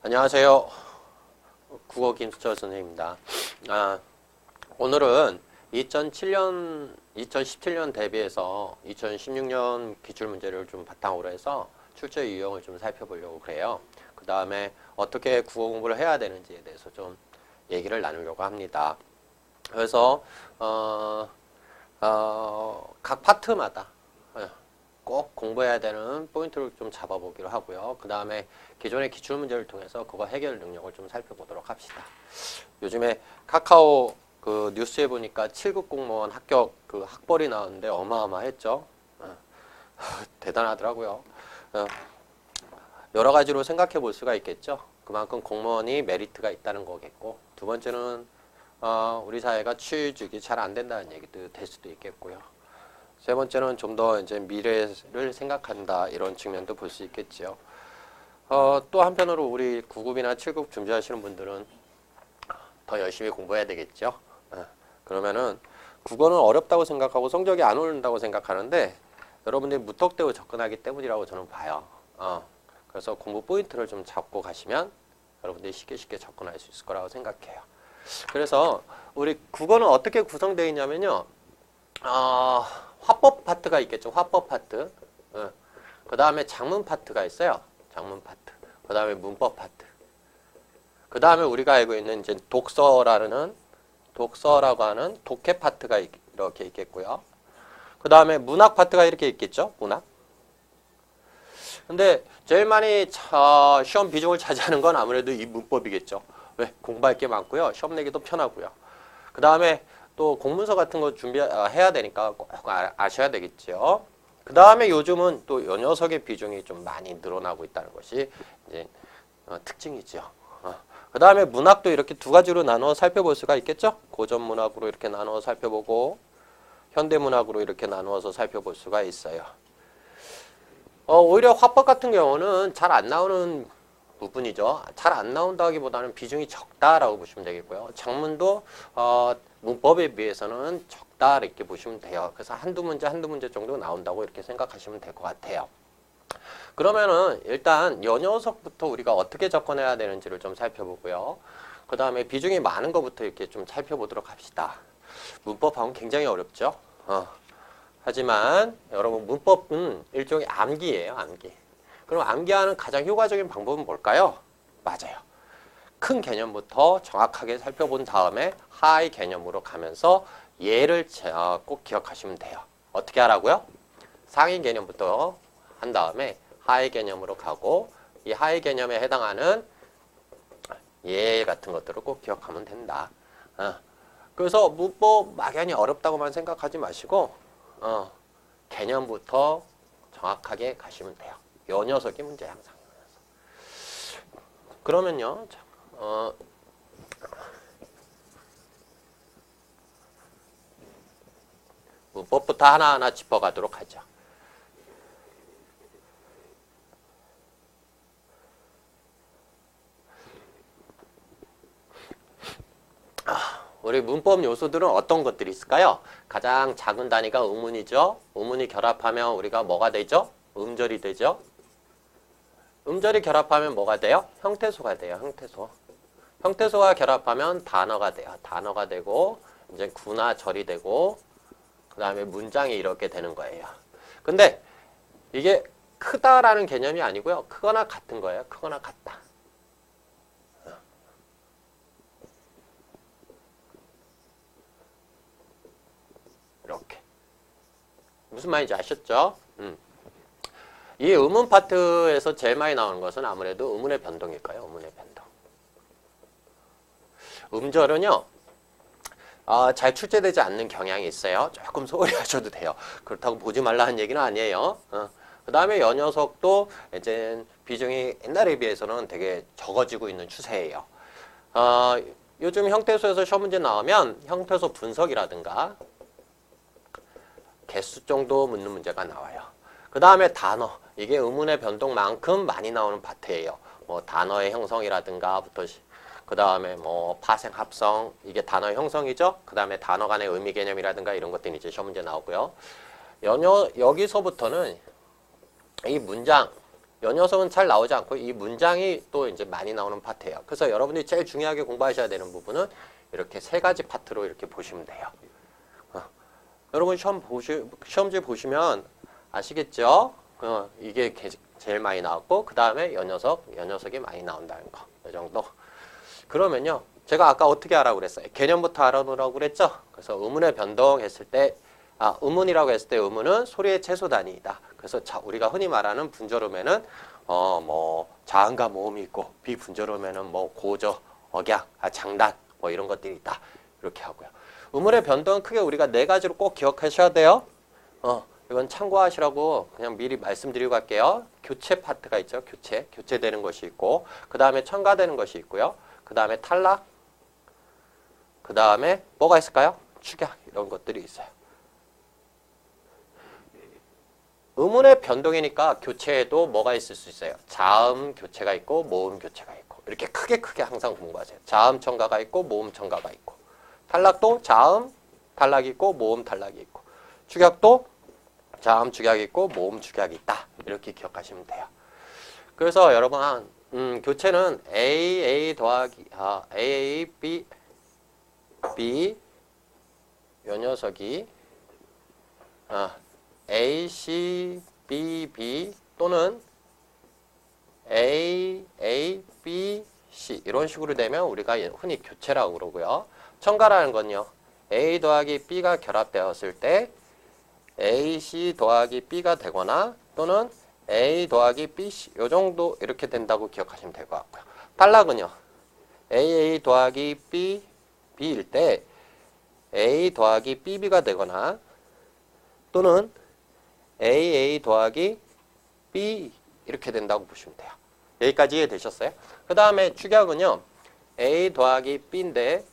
안녕하세요. 국어 김수철 선생님입니다. 오늘은 2017년 대비해서 2016년 기출문제를 좀 바탕으로 해서 출제 유형을 좀 살펴보려고 그래요. 그 다음에 어떻게 국어 공부를 해야 되는지에 대해서 좀 얘기를 나누려고 합니다. 그래서 각 파트마다 꼭 공부해야 되는 포인트를 좀 잡아보기로 하고요. 그 다음에 기존의 기출문제를 통해서 그거 해결 능력을 좀 살펴보도록 합시다. 요즘에 카카오 그 뉴스에 보니까 7급 공무원 합격 그 학벌이 나왔는데 어마어마했죠. 대단하더라고요. 여러 가지로 생각해 볼 수가 있겠죠. 그만큼 공무원이 메리트가 있다는 거겠고, 두 번째는 우리 사회가 취직이 잘 안 된다는 얘기도 될 수도 있겠고요. 세 번째는 좀 더 이제 미래를 생각한다, 이런 측면도 볼 수 있겠죠. 또 한편으로 우리 9급이나 7급 준비하시는 분들은 더 열심히 공부해야 되겠죠. 그러면은 국어는 어렵다고 생각하고 성적이 안 오른다고 생각하는데 여러분들이 무턱대고 접근하기 때문이라고 저는 봐요. 그래서 공부 포인트를 좀 잡고 가시면 여러분들이 쉽게 접근할 수 있을 거라고 생각해요. 그래서 우리 국어는 어떻게 구성되어 있냐면요. 화법 파트가 있겠죠. 화법 파트. 그 다음에 장문 파트가 있어요. 장문 파트. 그 다음에 문법 파트. 그 다음에 우리가 알고 있는 이제 독서라고 하는 독해 파트가 이렇게 있겠고요. 그 다음에 문학 파트가 이렇게 있겠죠. 문학. 근데 제일 많이 시험 비중을 차지하는 건 아무래도 이 문법이겠죠. 왜? 공부할 게 많고요. 시험 내기도 편하고요. 그 다음에 또 공문서 같은 거 준비해야 되니까 꼭 아셔야 되겠죠. 그 다음에 요즘은 또 이 녀석의 비중이 좀 많이 늘어나고 있다는 것이 이제 특징이죠. 그 다음에 문학도 이렇게 두 가지로 나눠 살펴볼 수가 있겠죠. 고전 문학으로 이렇게 나눠 살펴보고 현대 문학으로 이렇게 나누어서 살펴볼 수가 있어요. 오히려 화법 같은 경우는 잘 안 나오는 부분이죠. 잘 안 나온다기보다는 비중이 적다라고 보시면 되겠고요. 장문도 문법에 비해서는 적다 이렇게 보시면 돼요. 그래서 한두 문제 정도 나온다고 이렇게 생각하시면 될 것 같아요. 그러면은 일단 이 녀석부터 우리가 어떻게 접근해야 되는지를 좀 살펴보고요. 그 다음에 비중이 많은 것부터 이렇게 좀 살펴보도록 합시다. 문법하면 굉장히 어렵죠. 하지만 여러분 문법은 일종의 암기예요. 암기. 그럼 암기하는 가장 효과적인 방법은 뭘까요? 맞아요. 큰 개념부터 정확하게 살펴본 다음에 하의 개념으로 가면서 얘를 꼭 기억하시면 돼요. 어떻게 하라고요? 상위 개념부터 한 다음에 하의 개념으로 가고 이 하의 개념에 해당하는 예 같은 것들을 꼭 기억하면 된다. 그래서 문법 막연히 어렵다고만 생각하지 마시고 개념부터 정확하게 가시면 돼요. 요 녀석이 문제 항상. 그러면요. 문법부터 하나하나 짚어가도록 하죠. 우리 문법 요소들은 어떤 것들이 있을까요? 가장 작은 단위가 음운이죠. 음운이 결합하면 우리가 뭐가 되죠? 음절이 되죠. 음절이 결합하면 뭐가 돼요? 형태소가 돼요. 형태소. 형태소가 결합하면 단어가 돼요. 단어가 되고 이제 구나 절이 되고 그 다음에 문장이 이렇게 되는 거예요. 근데 이게 크다라는 개념이 아니고요. 크거나 같은 거예요. 크거나 같다. 이렇게. 무슨 말인지 아셨죠? 이 음운 파트에서 제일 많이 나오는 것은 아무래도 음운의 변동일까요? 음운의 변동. 음절은요. 잘 출제되지 않는 경향이 있어요. 조금 소홀히 하셔도 돼요. 그렇다고 보지 말라는 얘기는 아니에요. 그 다음에 이 녀석도 이제 비중이 옛날에 비해서는 되게 적어지고 있는 추세예요. 요즘 형태소에서 시험 문제 나오면 형태소 분석이라든가 개수 정도 묻는 문제가 나와요. 그 다음에 단어. 이게 음운의 변동만큼 많이 나오는 파트예요. 뭐 단어의 형성이라든가부터 그 다음에 뭐 파생, 합성, 이게 단어의 형성이죠. 그 다음에 단어 간의 의미 개념이라든가 이런 것들이 이제 시험 문제 나오고요. 여기서부터는 이 문장, 요 녀석은 잘 나오지 않고 이 문장이 또 이제 많이 나오는 파트예요. 그래서 여러분들이 제일 중요하게 공부하셔야 되는 부분은 이렇게 세 가지 파트로 이렇게 보시면 돼요. 여러분 시험지 보시면 아시겠죠? 이게 제일 많이 나왔고 그 다음에 요 녀석이 많이 나온다는 거. 이 정도. 그러면요. 제가 아까 어떻게 하라고 그랬어요? 개념부터 알아놓으라고 그랬죠? 그래서 의문의 변동했을 때 의문이라고 했을 때 의문은 소리의 최소 단위이다. 그래서 우리가 흔히 말하는 분절음에는 뭐 자음과 모음이 있고 비분절음에는 뭐 고저, 억양, 장단 뭐 이런 것들이 있다. 이렇게 하고요. 의문의 변동은 크게 우리가 네 가지로 꼭 기억하셔야 돼요. 이건 참고하시라고 그냥 미리 말씀드리고 갈게요. 교체 파트가 있죠. 교체되는 것이 있고 그 다음에 첨가되는 것이 있고요. 그 다음에 탈락, 그 다음에 뭐가 있을까요? 축약 이런 것들이 있어요. 의문의 변동이니까 교체에도 뭐가 있을 수 있어요? 자음 교체가 있고 모음 교체가 있고 이렇게 크게 항상 공부하세요. 자음 첨가가 있고 모음 첨가가 있고 탈락도 자음 탈락이 있고 모음 탈락이 있고 축약도 자음 축약이 있고 모음 축약이 있다. 이렇게 기억하시면 돼요. 그래서 여러분 교체는 A 더하기 A, B 요 녀석이 A, C, B 또는 A, B, C 이런 식으로 되면 우리가 흔히 교체라고 그러고요. 첨가라는 건요. A 더하기 B가 결합되었을 때 A, C 더하기 B가 되거나 또는 A 더하기 B, C 요 정도 이렇게 된다고 기억하시면 될 것 같고요. 탈락은요. A 더하기 B, B일 때 A 더하기 BB가 되거나 또는 A 더하기 B 이렇게 된다고 보시면 돼요. 여기까지 이해되셨어요? 그 다음에 축약은요. A 더하기 B인데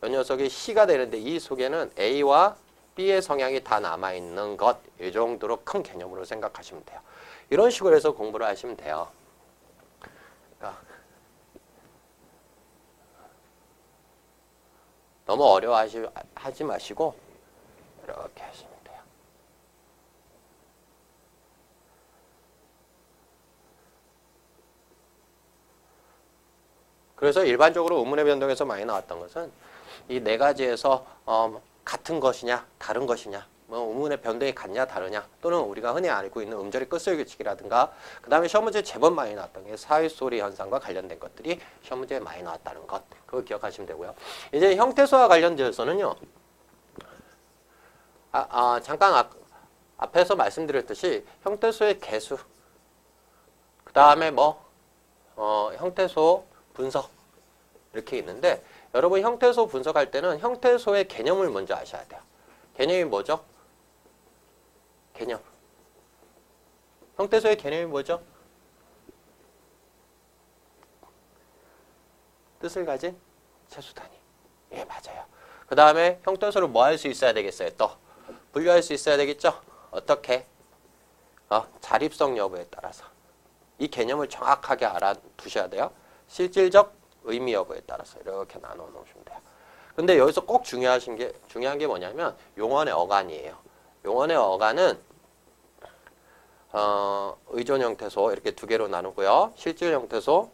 이 녀석이 C가 되는데 이 속에는 A와 B의 성향이 다 남아있는 것. 이 정도로 큰 개념으로 생각하시면 돼요. 이런 식으로 해서 공부를 하시면 돼요. 그러니까 너무 어려워하지 마시고 이렇게 하시면 돼요. 그래서 일반적으로 의문의 변동에서 많이 나왔던 것은 이 네 가지에서 같은 것이냐 다른 것이냐 뭐 의문의 변동이 같냐 다르냐 또는 우리가 흔히 알고 있는 음절의 끝소리 규칙이라든가 그 다음에 시험 문제에 제법 많이 나왔던 게 사회소리 현상과 관련된 것들이 시험 문제에 많이 나왔다는 것 그거 기억하시면 되고요. 이제 형태소와 관련되어서는요. 잠깐 앞에서 말씀드렸듯이 형태소의 개수 그 다음에 형태소 분석 이렇게 있는데 여러분 형태소 분석할 때는 형태소의 개념을 먼저 아셔야 돼요. 개념이 뭐죠? 개념. 형태소의 개념이 뭐죠? 뜻을 가진 최소 단위. 예, 맞아요. 그 다음에 형태소를 뭐 할 수 있어야 되겠어요? 또 분류할 수 있어야 되겠죠? 어떻게? 자립성 여부에 따라서. 이 개념을 정확하게 알아두셔야 돼요. 실질적 의미 여부에 따라서 이렇게 나눠 놓으시면 돼요. 근데 여기서 꼭 중요한 게 뭐냐면 용언의 어간이에요. 용언의 어간은 의존 형태소 이렇게 두 개로 나누고요. 실질 형태소,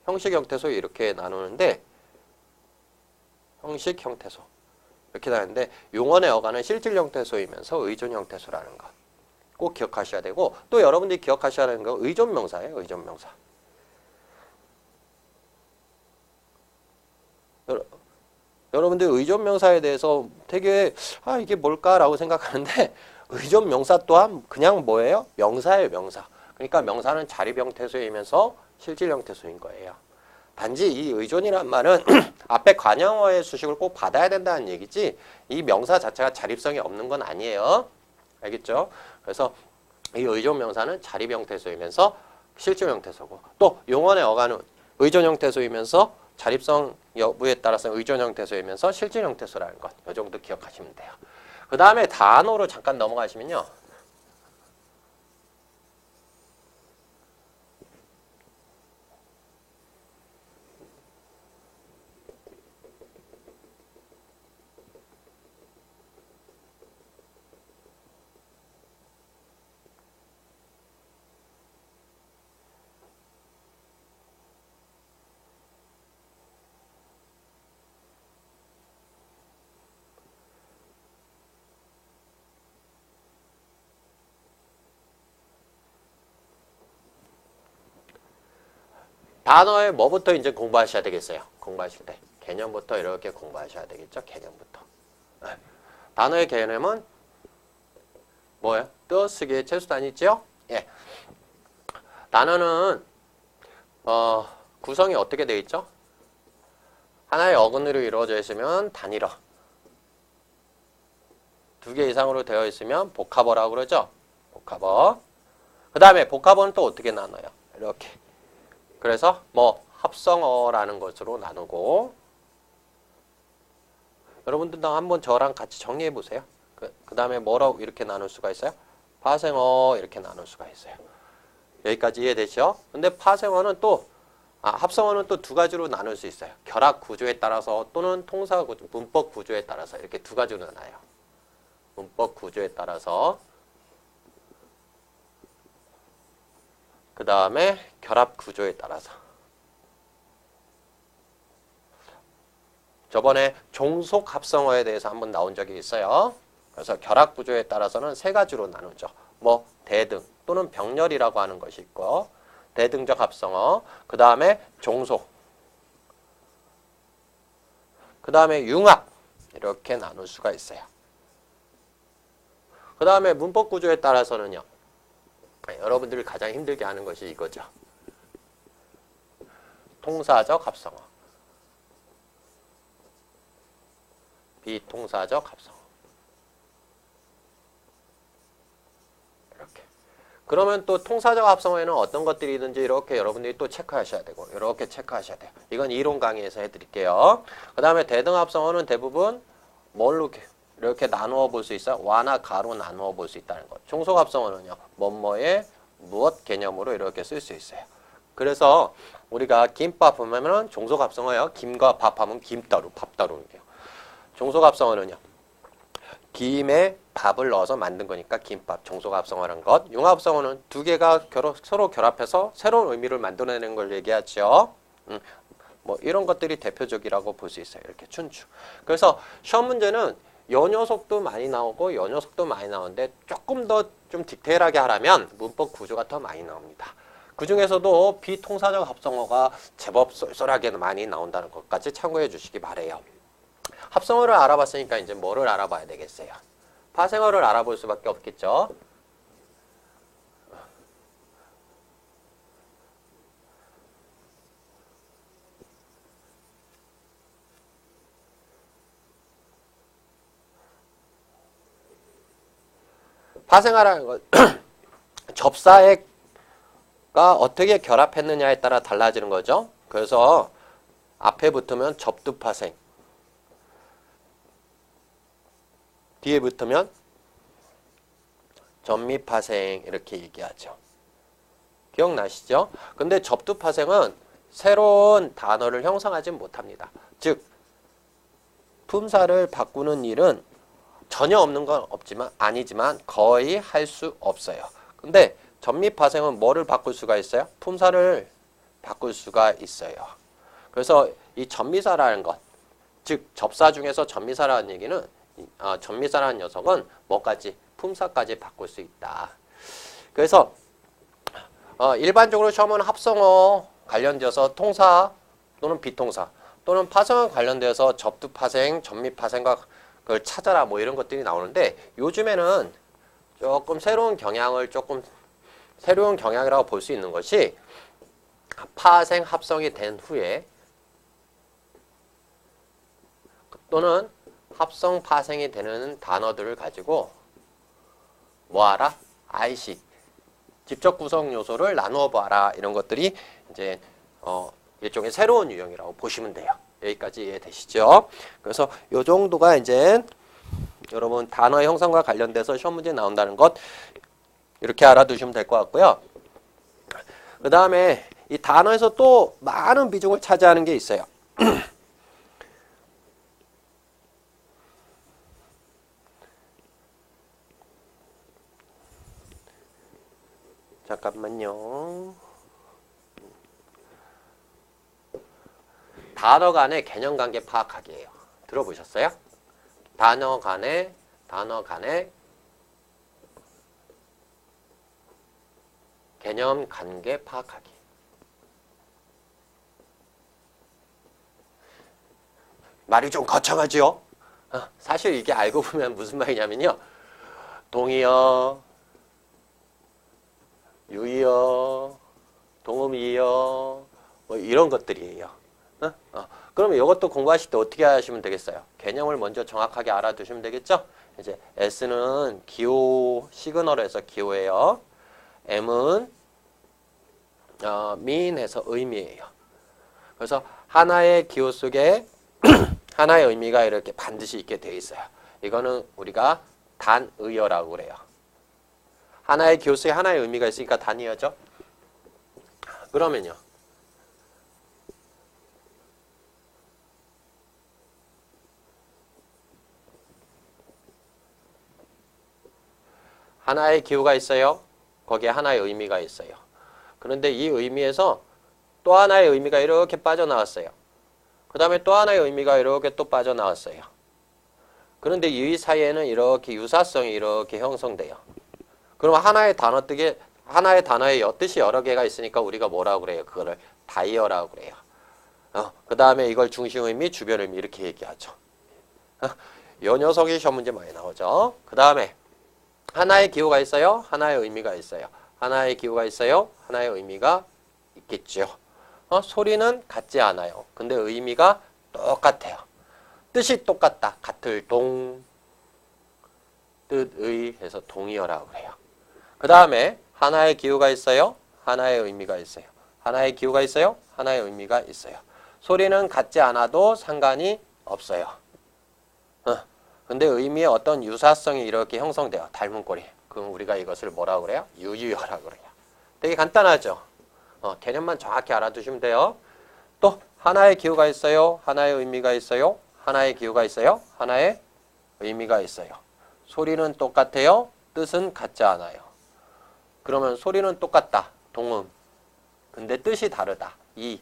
형식 형태소 이렇게 나누는데 형식 형태소 이렇게 나누는데 용언의 어간은 실질 형태소이면서 의존 형태소라는 거 꼭 기억하셔야 되고 또 여러분들이 기억하셔야 하는 거 의존 명사예요. 의존 명사. 여러분들 의존 명사에 대해서 되게 이게 뭘까라고 생각하는데 의존 명사 또한 그냥 뭐예요? 명사예요, 명사. 그러니까 명사는 자립 형태소이면서 실질 형태소인 거예요. 단지 이 의존이란 말은 앞에 관형어의 수식을 꼭 받아야 된다는 얘기지 이 명사 자체가 자립성이 없는 건 아니에요. 알겠죠? 그래서 이 의존 명사는 자립 형태소이면서 실질 형태소고 또 용언의 어간은 의존 형태소이면서 자립성 여부에 따라서 의존 형태소이면서 실질 형태소라는 것. 이 정도 기억하시면 돼요. 그 다음에 단어로 잠깐 넘어가시면요. 단어에 뭐부터 이제 공부하셔야 되겠어요? 공부하실 때. 개념부터 이렇게 공부하셔야 되겠죠? 개념부터. 네. 단어의 개념은 뭐예요? 띄어쓰기의 최소단위 있죠? 예. 단어는 구성이 어떻게 되어 있죠? 하나의 어근으로 이루어져 있으면 단일어. 2개 이상으로 되어 있으면 복합어라고 그러죠? 복합어. 그 다음에 복합어는 또 어떻게 나눠요? 이렇게. 그래서 뭐 합성어라는 것으로 나누고, 여러분들도 한번 저랑 같이 정리해 보세요. 그 다음에 뭐라고 이렇게 나눌 수가 있어요? 파생어 이렇게 나눌 수가 있어요. 여기까지 이해되죠? 근데 파생어는 또 합성어는 또 2가지로 나눌 수 있어요. 결합 구조에 따라서 또는 통사 구조, 문법 구조에 따라서 이렇게 2가지로 나눠요. 문법 구조에 따라서, 그 다음에 결합 구조에 따라서. 저번에 종속 합성어에 대해서 한번 나온 적이 있어요. 그래서 결합 구조에 따라서는 3가지로 나누죠. 뭐 대등 또는 병렬이라고 하는 것이 있고, 대등적 합성어, 그 다음에 종속, 그 다음에 융합, 이렇게 나눌 수가 있어요. 그 다음에 문법 구조에 따라서는요, 여러분들이 가장 힘들게 하는 것이 이거죠. 통사적 합성어, 비통사적 합성어. 이렇게. 그러면 또 통사적 합성어에는 어떤 것들이 있는지 이렇게 여러분들이 또 체크하셔야 되고, 이렇게 체크하셔야 돼요. 이건 이론 강의에서 해드릴게요. 그 다음에 대등 합성어는 대부분 뭘로 이렇게 나누어 볼 수 있어요? 와나 가로 나누어 볼 수 있다는 것. 종속 합성어는요, 뭐뭐의 무엇 개념으로 이렇게 쓸 수 있어요. 그래서 우리가 김밥 보면은 종속 합성어예요. 김과 밥하면 김따로, 밥따로예요. 종속 합성어는요, 김에 밥을 넣어서 만든 거니까 김밥, 종속 합성어라는 것. 융합 합성어는 2개가 서로 결합해서 새로운 의미를 만들어내는 걸 얘기하죠. 뭐 이런 것들이 대표적이라고 볼 수 있어요. 이렇게 춘추. 그래서 시험 문제는 연요속도 많이 나오고 연요속도 많이 나오는데, 조금 더 좀 디테일하게 하라면 문법 구조가 더 많이 나옵니다. 그 중에서도 비통사적 합성어가 제법 쏠쏠하게 많이 나온다는 것까지 참고해 주시기 바래요. 합성어를 알아봤으니까 이제 뭐를 알아봐야 되겠어요? 파생어를 알아볼 수밖에 없겠죠. 파생어라는 것, 접사액가 어떻게 결합했느냐에 따라 달라지는 거죠. 그래서 앞에 붙으면 접두파생, 뒤에 붙으면 전미파생 이렇게 얘기하죠. 기억나시죠? 근데 접두파생은 새로운 단어를 형성하지 못합니다. 즉, 품사를 바꾸는 일은 전혀 없는 건 아니지만 거의 할 수 없어요. 근데 전미파생은 뭐를 바꿀 수가 있어요? 품사를 바꿀 수가 있어요. 그래서 이 전미사라는 것, 즉 접사 중에서 전미사라는 얘기는, 전미사라는 녀석은 뭐까지? 품사까지 바꿀 수 있다. 그래서 일반적으로 시험은 합성어 관련되어서 통사 또는 비통사 또는 파생어 관련되어서 접두파생, 전미파생과 그걸 찾아라 뭐 이런 것들이 나오는데, 요즘에는 조금 새로운 경향이라고 볼 수 있는 것이, 파생 합성이 된 후에 또는 합성 파생이 되는 단어들을 가지고 뭐하라? IC, 직접 구성 요소를 나누어 봐라, 이런 것들이 이제 일종의 새로운 유형이라고 보시면 돼요. 여기까지 이해되시죠? 그래서 요 정도가 이제 여러분 단어 형성과 관련돼서 시험 문제 나온다는 것, 이렇게 알아두시면 될 것 같고요. 그 다음에 이 단어에서 또 많은 비중을 차지하는 게 있어요. 잠깐만요. 단어 간의 개념 관계 파악하기예요. 들어보셨어요? 단어 간의 개념 관계 파악하기. 말이 좀 거창하지요? 사실 이게 알고 보면 무슨 말이냐면요. 동의어, 유의어, 동음이어 뭐 이런 것들이에요. 그러면 이것도 공부하실 때 어떻게 하시면 되겠어요? 개념을 먼저 정확하게 알아두시면 되겠죠? 이제 S는 기호 시그널에서 기호예요. M은 미인해서 의미예요. 그래서 하나의 기호 속에 하나의 의미가 이렇게 반드시 있게 되어 있어요. 이거는 우리가 단의어라고 그래요. 하나의 기호 속에 하나의 의미가 있으니까 단의어죠. 그러면요. 하나의 기호가 있어요. 거기에 하나의 의미가 있어요. 그런데 이 의미에서 또 하나의 의미가 이렇게 빠져나왔어요. 그 다음에 또 하나의 의미가 이렇게 또 빠져나왔어요. 그런데 이 사이에는 이렇게 유사성이 이렇게 형성돼요. 그럼 하나의 단어의 뜻이 여러 개가 있으니까 우리가 뭐라고 그래요? 그거를 다이어라고 그래요. 그 다음에 이걸 중심 의미, 주변 의미 이렇게 얘기하죠. 이 녀석이 시험 문제 많이 나오죠. 그 다음에 하나의 기호가 있어요. 하나의 의미가 있어요. 하나의 기호가 있어요. 하나의 의미가 있겠죠. 소리는 같지 않아요. 근데 의미가 똑같아요. 뜻이 똑같다. 같을 동, 뜻의 해서 동의어라고 그래요. 그 다음에 하나의 기호가 있어요. 하나의 의미가 있어요. 하나의 기호가 있어요. 하나의 의미가 있어요. 소리는 같지 않아도 상관이 없어요. 근데 의미의 어떤 유사성이 이렇게 형성돼요. 닮은 꼴이. 그럼 우리가 이것을 뭐라고 그래요? 유유어라고 그래요. 되게 간단하죠. 개념만 정확히 알아두시면 돼요. 또 하나의 기호가 있어요. 하나의 의미가 있어요. 하나의 기호가 있어요. 하나의 의미가 있어요. 소리는 똑같아요. 뜻은 같지 않아요. 그러면 소리는 똑같다. 동음. 근데 뜻이 다르다.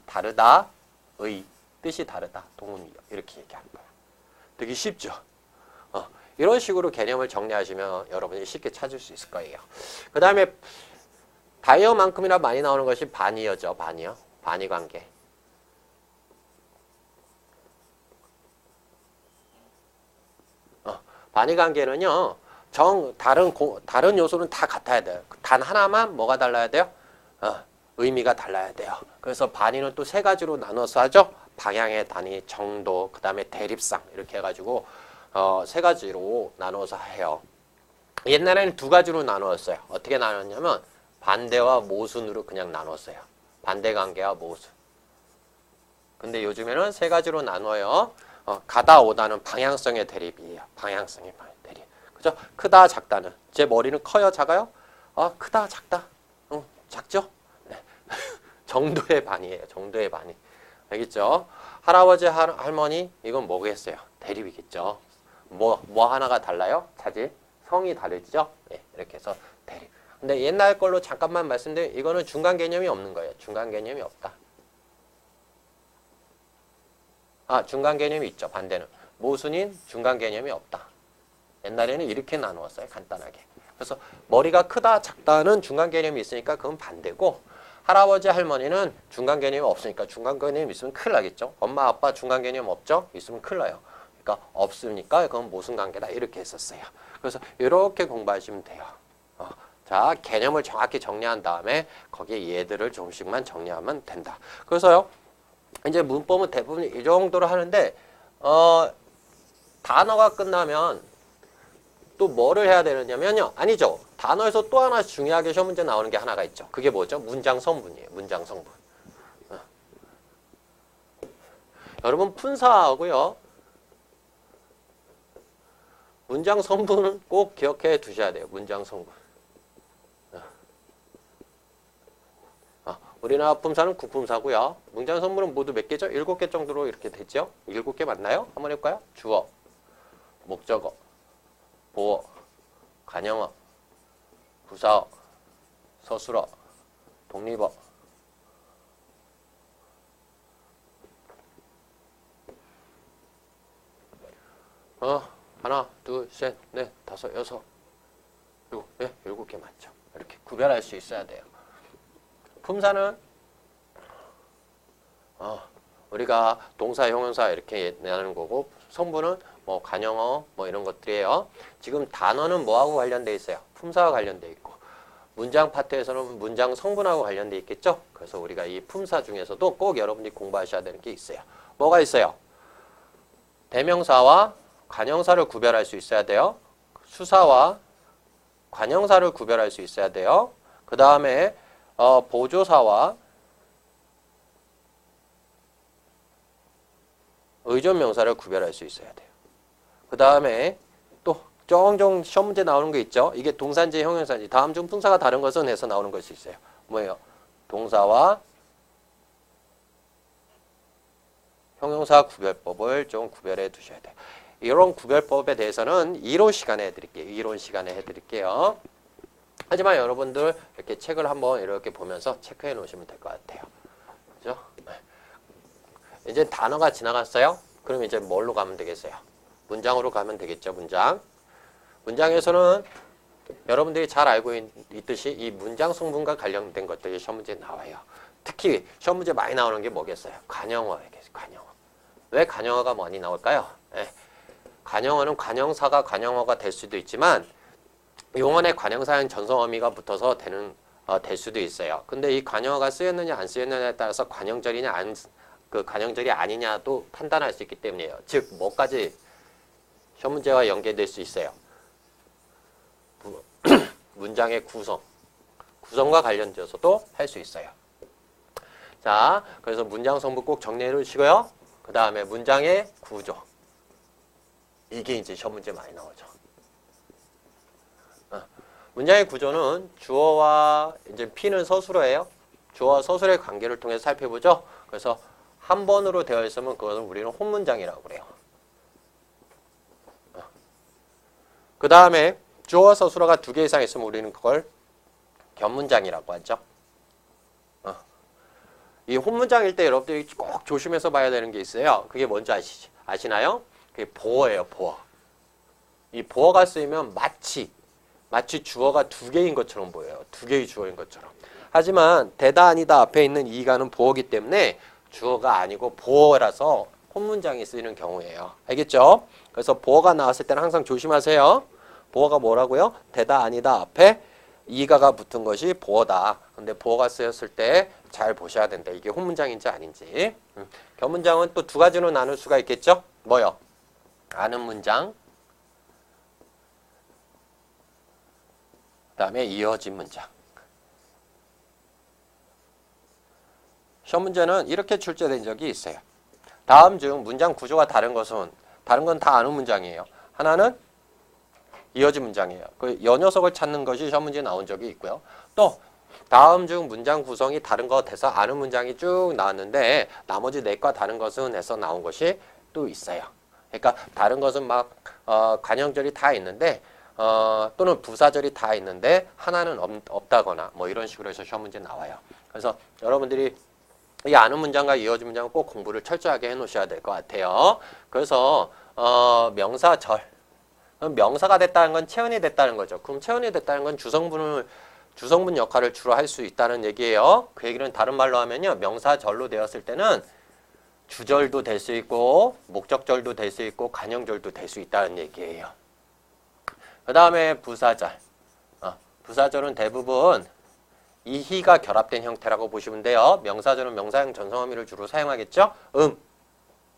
다르다. 뜻이 다르다. 동음이요. 이렇게 얘기하는 거예요. 되게 쉽죠? 이런 식으로 개념을 정리하시면 여러분이 쉽게 찾을 수 있을 거예요. 그 다음에 다이어만큼이나 많이 나오는 것이 반이어죠. 반이어. 반의 관계. 반의 관계는요. 다른 요소는 다 같아야 돼요. 단 하나만 뭐가 달라야 돼요? 의미가 달라야 돼요. 그래서 반의는 또 세 가지로 나눠서 하죠. 방향의 단위, 정도, 그 다음에 대립상 이렇게 해가지고 세 가지로 나눠서 해요. 옛날에는 두 가지로 나누었어요. 어떻게 나눴냐면 반대와 모순으로 그냥 나눴어요. 반대 관계와 모순. 근데 요즘에는 세 가지로 나눠요. 가다 오다는 방향성의 대립이에요. 방향성의 대립. 그죠? 크다 작다는. 제 머리는 커요 작아요? 크다 작다. 작죠? 네. 정도의 반이에요. 정도의 반이. 알겠죠? 할아버지 할머니 이건 뭐겠어요? 대립이겠죠. 뭐 하나가 달라요? 차지 성이 다르죠? 네, 이렇게 해서 대립. 근데 옛날 걸로 잠깐만 말씀드리면 이거는 중간 개념이 없는 거예요. 중간 개념이 없다. 중간 개념이 있죠. 반대는. 모순인 중간 개념이 없다. 옛날에는 이렇게 나누었어요. 간단하게. 그래서 머리가 크다 작다는 중간 개념이 있으니까 그건 반대고 할아버지 할머니는 중간 개념이 없으니까 중간 개념이 있으면 큰일 나겠죠. 엄마 아빠 중간 개념 없죠? 있으면 큰일 나요. 그러니까 없으니까 그건 모순 관계다 이렇게 했었어요. 그래서 이렇게 공부하시면 돼요. 자, 개념을 정확히 정리한 다음에 거기에 얘들을 조금씩만 정리하면 된다. 그래서요. 이제 문법은 대부분 이 정도로 하는데 단어가 끝나면 또 뭐를 해야 되느냐면요. 아니죠. 단어에서 또 하나 중요하게 시험 문제 나오는 게 하나가 있죠. 그게 뭐죠? 문장 성분이에요. 문장 성분. 여러분 분사하고요. 문장 성분은 꼭 기억해 두셔야 돼요. 문장 성분. 우리나라 품사는 국품사고요. 문장 성분은 모두 몇 개죠? 7개 정도로 이렇게 됐죠? 7개 맞나요? 한번 해볼까요? 주어, 목적어, 보어, 관형어, 부사어, 서술어, 독립어. 하나, 둘, 셋, 넷, 다섯, 여섯, 일곱, 7개 맞죠? 이렇게 구별할 수 있어야 돼요. 품사는 우리가 동사, 형용사 이렇게 내는 거고 성분은 뭐 관형어 뭐 이런 것들이에요. 지금 단어는 뭐하고 관련돼 있어요? 품사와 관련돼 있고 문장 파트에서는 문장 성분하고 관련돼 있겠죠? 그래서 우리가 이 품사 중에서도 꼭 여러분들이 공부하셔야 되는 게 있어요. 뭐가 있어요? 대명사와 관형사를 구별할 수 있어야 돼요. 수사와 관형사를 구별할 수 있어야 돼요. 그 다음에 보조사와 의존명사를 구별할 수 있어야 돼요. 그 다음에 또 종종 시험 문제 나오는 거 있죠. 이게 동사인지 형용사인지 다음 중 품사가 다른 것은 해서 나오는 것이 있어요. 뭐예요? 동사와 형용사 구별법을 좀 구별해 두셔야 돼요. 이런 구별법에 대해서는 이론 시간에 해드릴게요. 이론 시간에 해드릴게요. 하지만 여러분들 이렇게 책을 한번 이렇게 보면서 체크해 놓으시면 될 것 같아요. 그죠? 이제 단어가 지나갔어요. 그럼 이제 뭘로 가면 되겠어요? 문장으로 가면 되겠죠. 문장. 문장에서는 여러분들이 잘 알고 있듯이 이 문장 성분과 관련된 것들이 시험 문제에 나와요. 특히 시험 문제 많이 나오는 게 뭐겠어요? 관형어겠어요. 관형어. 왜 관형어가 많이 나올까요? 네. 관형어는 관형사가 관형어가 될 수도 있지만 용언에 관형사형 전성어미가 붙어서 될 수도 있어요. 근데 이 관형어가 쓰였느냐 안 쓰였느냐에 따라서 관형절이냐 관형절이 아니냐도 판단할 수 있기 때문이에요. 즉 뭐까지 시험 문제와 연계될 수 있어요. 문장의 구성과 관련되어서도 할 수 있어요. 자, 그래서 문장 성분 꼭 정리해 놓으시고요. 그 다음에 문장의 구조. 이게 이제 시험 문제 많이 나오죠. 문장의 구조는 주어와 이제 P는 서술어예요. 주어와 서술의 관계를 통해서 살펴보죠. 그래서 한 번으로 되어 있으면 그것은 우리는 혼문장이라고 그래요. 그 다음에 주어와 서술어가 2개 이상 있으면 우리는 그걸 견문장이라고 하죠. 이 혼문장일 때 여러분들이 꼭 조심해서 봐야 되는 게 있어요. 그게 뭔지 아시나요? 그게 보어예요. 보어. 이 보어가 쓰이면 마치 주어가 2개인 것처럼 보여요. 2개의 주어인 것처럼. 하지만 대다 아니다 앞에 있는 이가는 보어기 때문에 주어가 아니고 보어라서 혼문장이 쓰이는 경우예요. 알겠죠? 그래서 보어가 나왔을 때는 항상 조심하세요. 보어가 뭐라고요? 대다 아니다 앞에 이가가 붙은 것이 보어다. 근데 보어가 쓰였을 때 잘 보셔야 된다. 이게 혼문장인지 아닌지. 견문장은 또 2가지로 나눌 수가 있겠죠? 뭐요? 아는 문장, 그 다음에 이어진 문장. 시험 문제는 이렇게 출제된 적이 있어요. 다음 중 문장 구조가 다른 건 다 아는 문장이에요. 하나는 이어진 문장이에요. 그 연녀석을 찾는 것이 시험 문제에 나온 적이 있고요. 또 다음 중 문장 구성이 다른 것 해서 아는 문장이 쭉 나왔는데 나머지 4과 다른 것은 해서 나온 것이 또 있어요. 그러니까 다른 것은 막 관형절이 다 있는데 또는 부사절이 다 있는데 하나는 없다거나 뭐 이런 식으로 해서 시험 문제 나와요. 그래서 여러분들이 이 아는 문장과 이어진 문장은 꼭 공부를 철저하게 해놓으셔야 될 것 같아요. 그래서 명사절. 명사가 됐다는 건 체언이 됐다는 거죠. 그럼 체언이 됐다는 건 주성분 역할을 주로 할 수 있다는 얘기예요. 그 얘기는 다른 말로 하면요. 명사절로 되었을 때는 주절도 될 수 있고 목적절도 될 수 있고 관형절도 될 수 있다는 얘기예요. 그 다음에 부사절. 부사절은 대부분 이희가 결합된 형태라고 보시면 돼요. 명사절은 명사형 전성어미를 주로 사용하겠죠.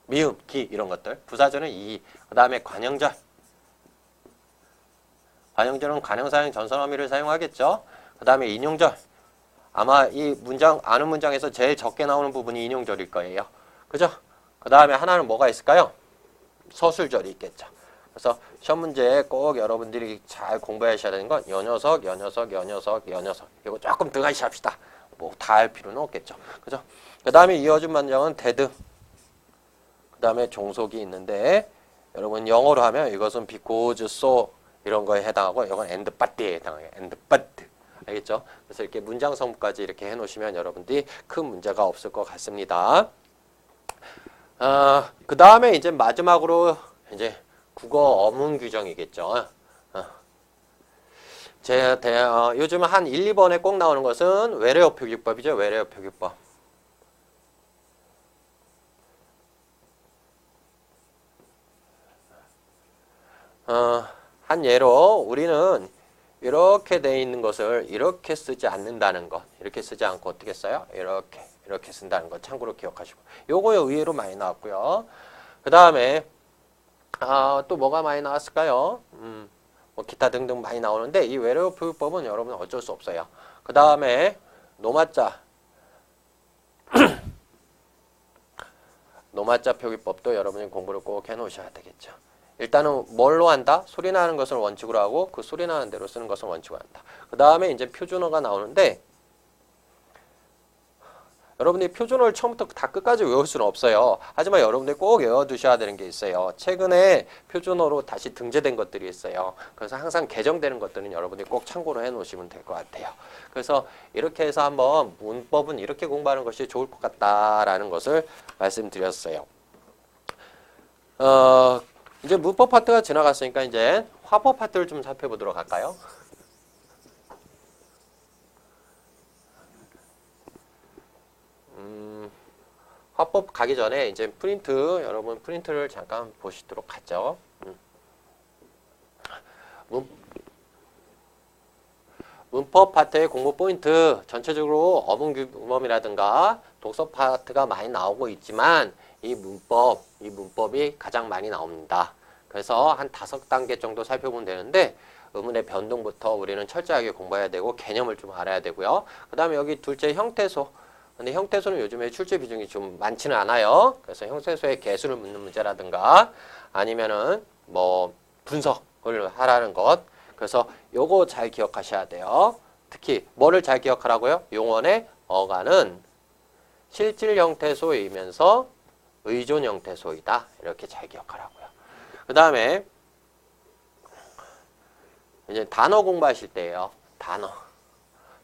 미음, 기 이런 것들. 부사절은 이희. 그 다음에 관형절. 관형절은 관형사형 전성어미를 사용하겠죠. 그 다음에 인용절. 아마 이 문장 아는 문장에서 제일 적게 나오는 부분이 인용절일 거예요. 그죠? 그 다음에 하나는 뭐가 있을까요? 서술절이 있겠죠. 그래서 시험 문제에 꼭 여러분들이 잘 공부하셔야 되는 건 연녀석. 이거 조금 등한시 합시다. 뭐 다 할 필요는 없겠죠. 그죠? 그 다음에 이어진 문장은 데드. 그 다음에 종속이 있는데 여러분 영어로 하면 이것은 because, so 이런 거에 해당하고 이건 and but에 해당해요. and but. 알겠죠? 그래서 이렇게 문장 성분까지 이렇게 해놓으시면 여러분들이 큰 문제가 없을 것 같습니다. 그 다음에 이제 마지막으로 이제 국어 어문 규정이겠죠. 요즘 한 1, 2번에 꼭 나오는 것은 외래어 표기법이죠. 외래어 표기법. 한 예로 우리는 이렇게 돼 있는 것을 이렇게 쓰지 않는다는 것. 이렇게 쓰지 않고 어떻게 써요? 이렇게 쓴다는 것 참고로 기억하시고. 요거 의외로 많이 나왔고요. 그 다음에 또 뭐가 많이 나왔을까요? 뭐 기타 등등 많이 나오는데 이 외래어 표기법은 여러분 어쩔 수 없어요. 그 다음에 노마자 노마자 표기법도 여러분이 공부를 꼭 해놓으셔야 되겠죠. 일단은 뭘로 한다? 소리 나는 것을 원칙으로 하고 그 소리 나는 대로 쓰는 것을 원칙으로 한다. 그 다음에 이제 표준어가 나오는데 여러분들이 표준어를 처음부터 다 끝까지 외울 수는 없어요. 하지만 여러분들이 꼭 외워두셔야 되는 게 있어요. 최근에 표준어로 다시 등재된 것들이 있어요. 그래서 항상 개정되는 것들은 여러분들이 꼭 참고로 해놓으시면 될 것 같아요. 그래서 이렇게 해서 한번 문법은 이렇게 공부하는 것이 좋을 것 같다라는 것을 말씀드렸어요. 이제 문법 파트가 지나갔으니까 이제 화법 파트를 좀 살펴보도록 할까요? 화법 가기 전에 이제 프린트, 여러분 프린트를 잠깐 보시도록 하죠. 문법 파트의 공부 포인트, 전체적으로 어문 규범이라든가 독서 파트가 많이 나오고 있지만 이 문법이 가장 많이 나옵니다. 그래서 한 5단계 정도 살펴보면 되는데 의문의 변동부터 우리는 철저하게 공부해야 되고 개념을 좀 알아야 되고요. 그 다음에 여기 둘째 형태소. 근데 형태소는 요즘에 출제 비중이 좀 많지는 않아요. 그래서 형태소의 개수를 묻는 문제라든가 아니면은 뭐 분석을 하라는 것. 그래서 요거 잘 기억하셔야 돼요. 특히 뭐를 잘 기억하라고요? 용언의 어간은 실질 형태소이면서 의존 형태소이다. 이렇게 잘 기억하라고요. 그 다음에 이제 단어 공부하실 때예요.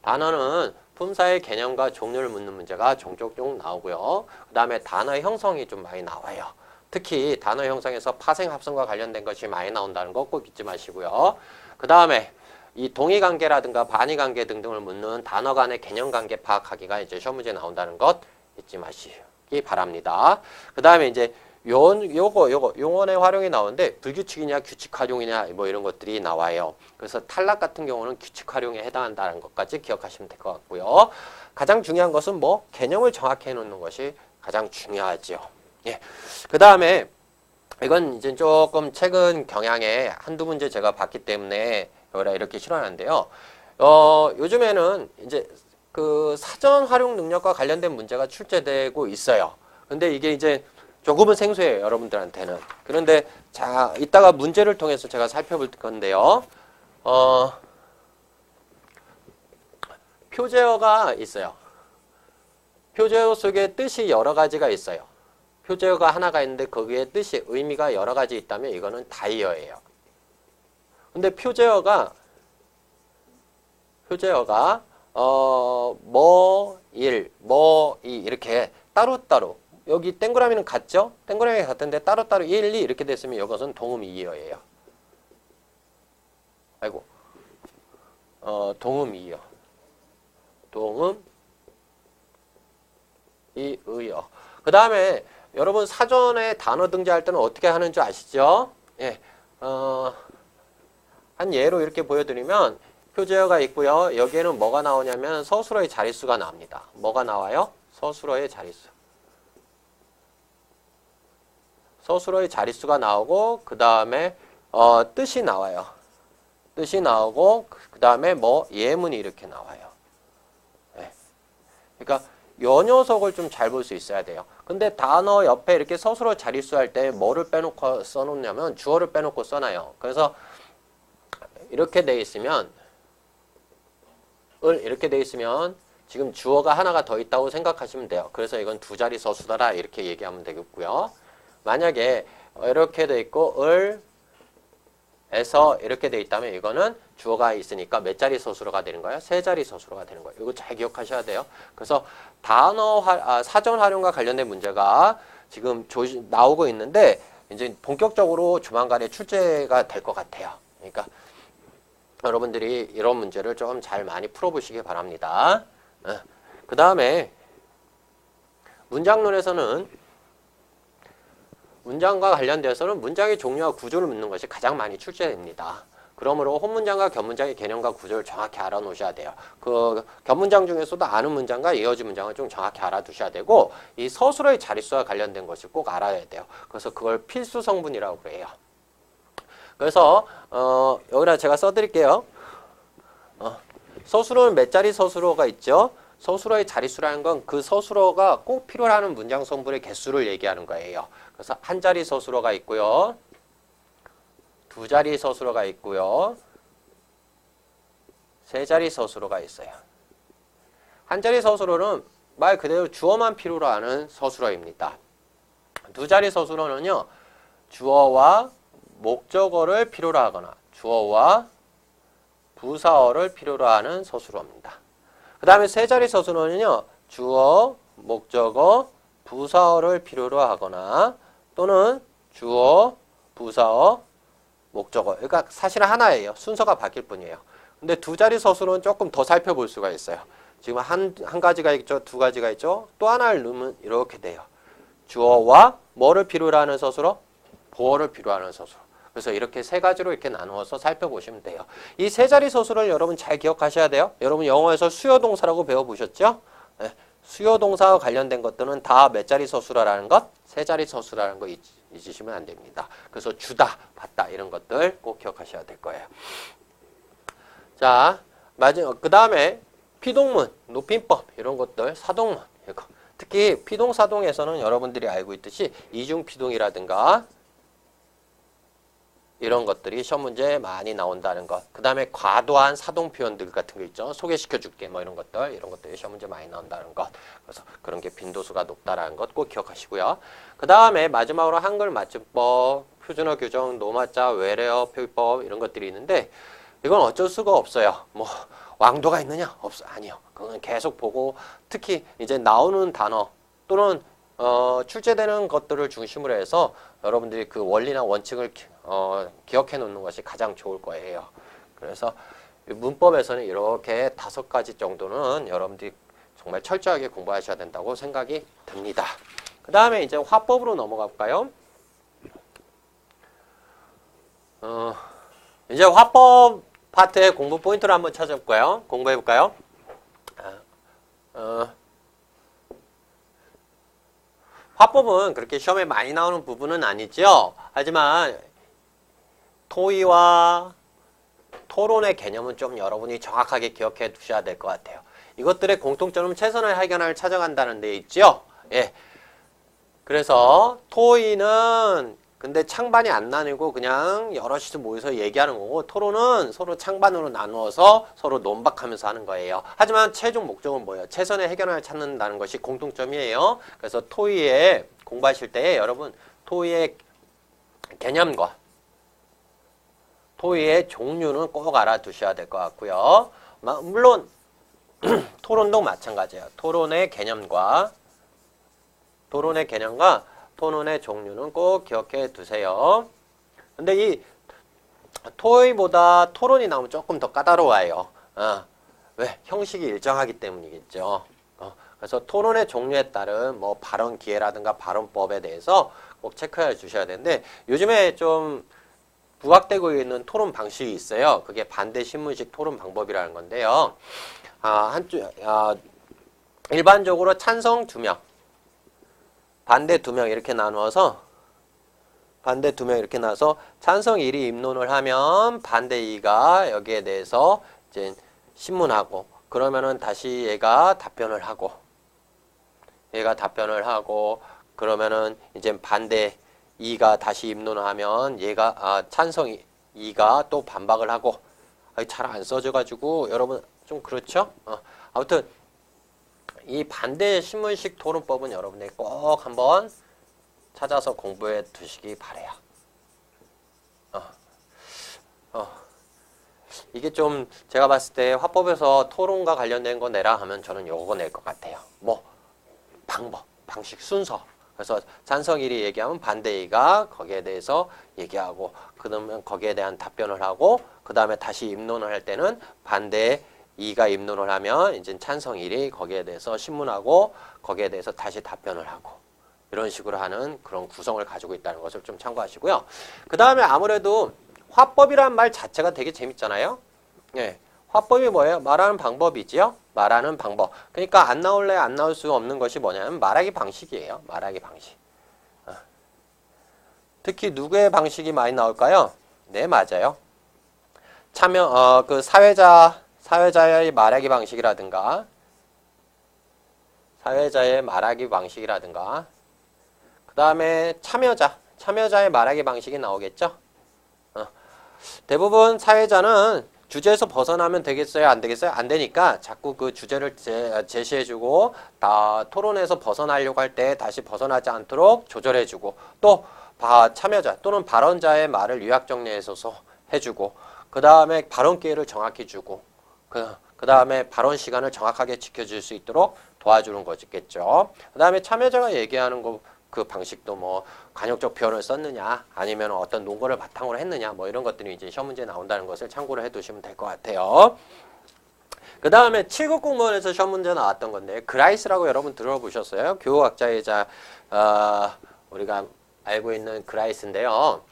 단어는 품사의 개념과 종류를 묻는 문제가 종종 나오고요. 그 다음에 단어 형성이 좀 많이 나와요. 특히 단어 형성에서 파생, 합성과 관련된 것이 많이 나온다는 거 꼭 잊지 마시고요. 그 다음에 이 동의관계라든가 반의관계 등등을 묻는 단어 간의 개념관계 파악하기가 이제 시험 문제에 나온다는 것 잊지 마시기 바랍니다. 그 다음에 이제 용언의 활용이 나오는데 불규칙이냐 규칙 활용이냐 뭐 이런 것들이 나와요. 그래서 탈락 같은 경우는 규칙 활용에 해당한다는 것까지 기억하시면 될 것 같고요. 가장 중요한 것은 뭐 개념을 정확히 해놓는 것이 가장 중요하죠. 예. 그 다음에 이건 이제 조금 최근 경향에 한두 문제 제가 봤기 때문에 이렇게 실현하는데요. 요즘에는 이제 그 사전 활용 능력과 관련된 문제가 출제되고 있어요. 근데 이게 이제 조금은 생소해요, 여러분들한테는. 그런데 자, 이따가 문제를 통해서 제가 살펴볼 건데요. 표제어가 있어요. 표제어 속에 뜻이 여러 가지가 있어요. 표제어가 하나가 있는데 거기에 뜻이 의미가 여러 가지 있다면 이거는 다이어예요. 근데 표제어가 뭐, 일, 뭐, 이 이렇게 따로따로 여기 동그라미는 같죠? 동그라미가 같은데 따로따로 1, 2 이렇게 됐으면 이것은 동음이의어예요. 아이고. 동음이의어. 동음이의어. 그 다음에 여러분 사전에 단어 등재할 때는 어떻게 하는 줄 아시죠? 예. 한 예로 이렇게 보여드리면 표제어가 있고요. 여기에는 뭐가 나오냐면 서술어의 자릿수가 나옵니다. 뭐가 나와요? 서술어의 자릿수. 서술어의 자릿수가 나오고 그 다음에 뜻이 나와요. 뜻이 나오고 그 다음에 뭐 예문이 이렇게 나와요. 네. 그러니까 요 녀석을 좀 잘 볼 수 있어야 돼요. 근데 단어 옆에 이렇게 서술어 자릿수 할 때 뭐를 빼놓고 써놓냐면 주어를 빼놓고 써놔요. 그래서 이렇게 돼 있으면 이렇게 돼 있으면 지금 주어가 하나가 더 있다고 생각하시면 돼요. 그래서 이건 두 자리 서술어다 이렇게 얘기하면 되겠고요. 만약에 이렇게 돼 있고 에서 이렇게 돼 있다면 이거는 주어가 있으니까 몇 자리 서술어가 되는 거예요? 세 자리 서술어가 되는 거예요. 이거 잘 기억하셔야 돼요. 그래서 사전 활용과 관련된 문제가 지금 나오고 있는데 이제 본격적으로 조만간에 출제가 될 것 같아요. 그러니까 여러분들이 이런 문제를 좀 잘 많이 풀어보시기 바랍니다. 그 다음에 문장론에서는 문장과 관련돼서는 문장의 종류와 구조를 묻는 것이 가장 많이 출제됩니다. 그러므로 혼문장과 겹문장의 개념과 구조를 정확히 알아놓으셔야 돼요. 그 겹문장 중에서도 아는 문장과 이어진 문장을 좀 정확히 알아두셔야 되고 이 서술어의 자릿수와 관련된 것을 꼭 알아야 돼요. 그래서 그걸 필수 성분이라고 그래요. 그래서 여기다 제가 써드릴게요. 서술어는 몇 자리 서술어가 있죠? 서술어의 자릿수라는 건 그 서술어가 꼭 필요하는 문장 성분의 개수를 얘기하는 거예요. 그래서 한 자리 서술어가 있고요. 두 자리 서술어가 있고요. 세 자리 서술어가 있어요. 한 자리 서술어는 말 그대로 주어만 필요로 하는 서술어입니다. 두 자리 서술어는요. 주어와 목적어를 필요로 하거나 주어와 부사어를 필요로 하는 서술어입니다. 그 다음에 세 자리 서술어는요. 주어, 목적어, 부사어를 필요로 하거나 또는 주어, 부사어, 목적어. 그러니까 사실은 하나예요. 순서가 바뀔 뿐이에요. 근데 두 자리 서술어는 조금 더 살펴볼 수가 있어요. 지금 한 가지가 있죠. 두 가지가 있죠. 또 하나를 넣으면 이렇게 돼요. 주어와 뭐를 필요로 하는 서술어? 보어를 필요로 하는 서술어. 그래서 이렇게 세 가지로 이렇게 나누어서 살펴보시면 돼요. 이 세 자리 서술을 여러분 잘 기억하셔야 돼요. 여러분 영어에서 수요동사라고 배워보셨죠? 네. 수요동사와 관련된 것들은 다 몇 자리 서술어라는 것? 세 자리 서술어라는 거 잊으시면 안 됩니다. 그래서 주다, 받다 이런 것들 꼭 기억하셔야 될 거예요. 자, 그 다음에 피동문, 높임법 이런 것들, 사동문 이거. 특히 피동사동에서는 여러분들이 알고 있듯이 이중피동이라든가 이런 것들이 시험 문제에 많이 나온다는 것. 그 다음에 과도한 사동 표현들 같은 거 있죠. 소개시켜 줄게 뭐 이런 것들이 시험 문제 많이 나온다는 것. 그래서 그런 게 빈도수가 높다라는 것 꼭 기억하시고요. 그 다음에 마지막으로 한글 맞춤법, 표준어 규정, 노마자, 외래어, 표기법 이런 것들이 있는데 이건 어쩔 수가 없어요. 뭐 왕도가 있느냐? 없어. 아니요. 그건 계속 보고 특히 이제 나오는 단어 또는 출제되는 것들을 중심으로 해서 여러분들이 그 원리나 원칙을 기억해 놓는 것이 가장 좋을 거예요. 그래서 문법에서는 이렇게 5가지 정도는 여러분들이 정말 철저하게 공부하셔야 된다고 생각이 듭니다. 그 다음에 이제 화법으로 넘어가 볼까요? 이제 화법 파트의 공부 포인트를 한번 찾아볼까요? 공부해 볼까요? 화법은 그렇게 시험에 많이 나오는 부분은 아니죠. 하지만 토의와 토론의 개념은 좀 여러분이 정확하게 기억해 두셔야 될 것 같아요. 이것들의 공통점은 최선의 해결을 찾아간다는 데 있죠. 예. 그래서 토의는 근데 창반이 안 나뉘고 그냥 여럿이서 모여서 얘기하는 거고 토론은 서로 창반으로 나누어서 서로 논박하면서 하는 거예요. 하지만 최종 목적은 뭐예요? 최선의 해결을 찾는다는 것이 공통점이에요. 그래서 토의에 공부하실 때 여러분 토의의 개념과 토의의 종류는 꼭 알아두셔야 될 것 같고요. 물론 토론도 마찬가지예요. 토론의 개념과 토론의 종류는 꼭 기억해 두세요. 근데 이 토의보다 토론이 나오면 조금 더 까다로워요. 왜? 형식이 일정하기 때문이겠죠. 그래서 토론의 종류에 따른 뭐 발언 기회라든가 발언법에 대해서 꼭 체크해 주셔야 되는데 요즘에 좀 부각되고 있는 토론 방식이 있어요. 그게 반대 신문식 토론 방법이라는 건데요. 일반적으로 찬성 2명, 반대 2명 이렇게 나누어서 찬성 1이 입론을 하면 반대 2가 여기에 대해서 이제 신문하고 그러면은 다시 얘가 답변을 하고 그러면은 이제 반대 2가 다시 입론을 하면 얘가 찬성 2가 또 반박을 하고 잘 안 써져 가지고 여러분 좀 그렇죠? 아무튼 이 반대 신문식 토론법은 여러분들이 꼭 한번 찾아서 공부해 두시기 바래요. 이게 좀 제가 봤을 때 화법에서 토론과 관련된 거 내라 하면 저는 요거 낼 것 같아요. 뭐 방식, 순서. 그래서 찬성 1이 얘기하면 반대 2가 거기에 대해서 얘기하고 그러면 거기에 대한 답변을 하고 그 다음에 다시 입론을 할 때는 반대 2가 입론을 하면 이제 찬성 1이 거기에 대해서 신문하고 거기에 대해서 다시 답변을 하고 이런 식으로 하는 그런 구성을 가지고 있다는 것을 좀 참고하시고요. 그 다음에 아무래도 화법이란 말 자체가 되게 재밌잖아요. 예. 화법이 뭐예요? 말하는 방법이지요. 말하는 방법. 그러니까 안 나올래 안 나올 수 없는 것이 뭐냐면 말하기 방식이에요. 말하기 방식. 특히 누구의 방식이 많이 나올까요? 네, 맞아요. 그 사회자의 말하기 방식이라든가, 그 다음에 참여자의 말하기 방식이 나오겠죠? 대부분 사회자는 주제에서 벗어나면 되겠어요? 안 되겠어요? 안 되니까 자꾸 그 주제를 제시해주고 다 토론에서 벗어나려고 할 때 다시 벗어나지 않도록 조절해주고 또 참여자 또는 발언자의 말을 요약 정리해서 해주고 그 다음에 발언 기회를 정확히 주고 그 다음에 발언 시간을 정확하게 지켜줄 수 있도록 도와주는 거겠죠. 그 다음에 참여자가 얘기하는 그 방식도 뭐 관용적 표현을 썼느냐 아니면 어떤 논거를 바탕으로 했느냐 뭐 이런 것들이 이제 시험 문제에 나온다는 것을 참고를 해두시면 될 것 같아요. 그 다음에 7급 공무원에서 시험 문제 나왔던 건데 그라이스라고 여러분 들어보셨어요? 교육학자이자 우리가 알고 있는 그라이스인데요.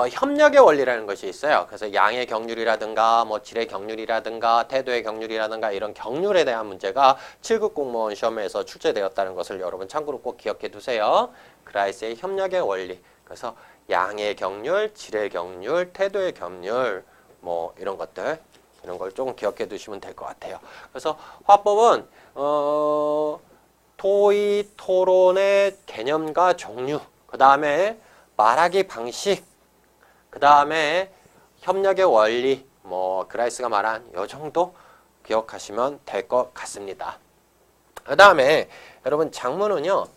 협력의 원리라는 것이 있어요. 그래서 양의 경률이라든가 뭐 질의 경률이라든가 태도의 경률이라든가 이런 경률에 대한 문제가 7급 공무원 시험에서 출제되었다는 것을 여러분 참고로 꼭 기억해 두세요. 그라이스의 협력의 원리. 그래서 양의 경률, 질의 경률, 태도의 경률 뭐 이런 것들 이런 걸 조금 기억해 두시면 될 것 같아요. 그래서 화법은 토의, 토론의 개념과 종류, 그 다음에 말하기 방식, 그 다음에 협력의 원리, 뭐 그라이스가 말한 요 정도 기억하시면 될 것 같습니다. 그 다음에 여러분 작문은요.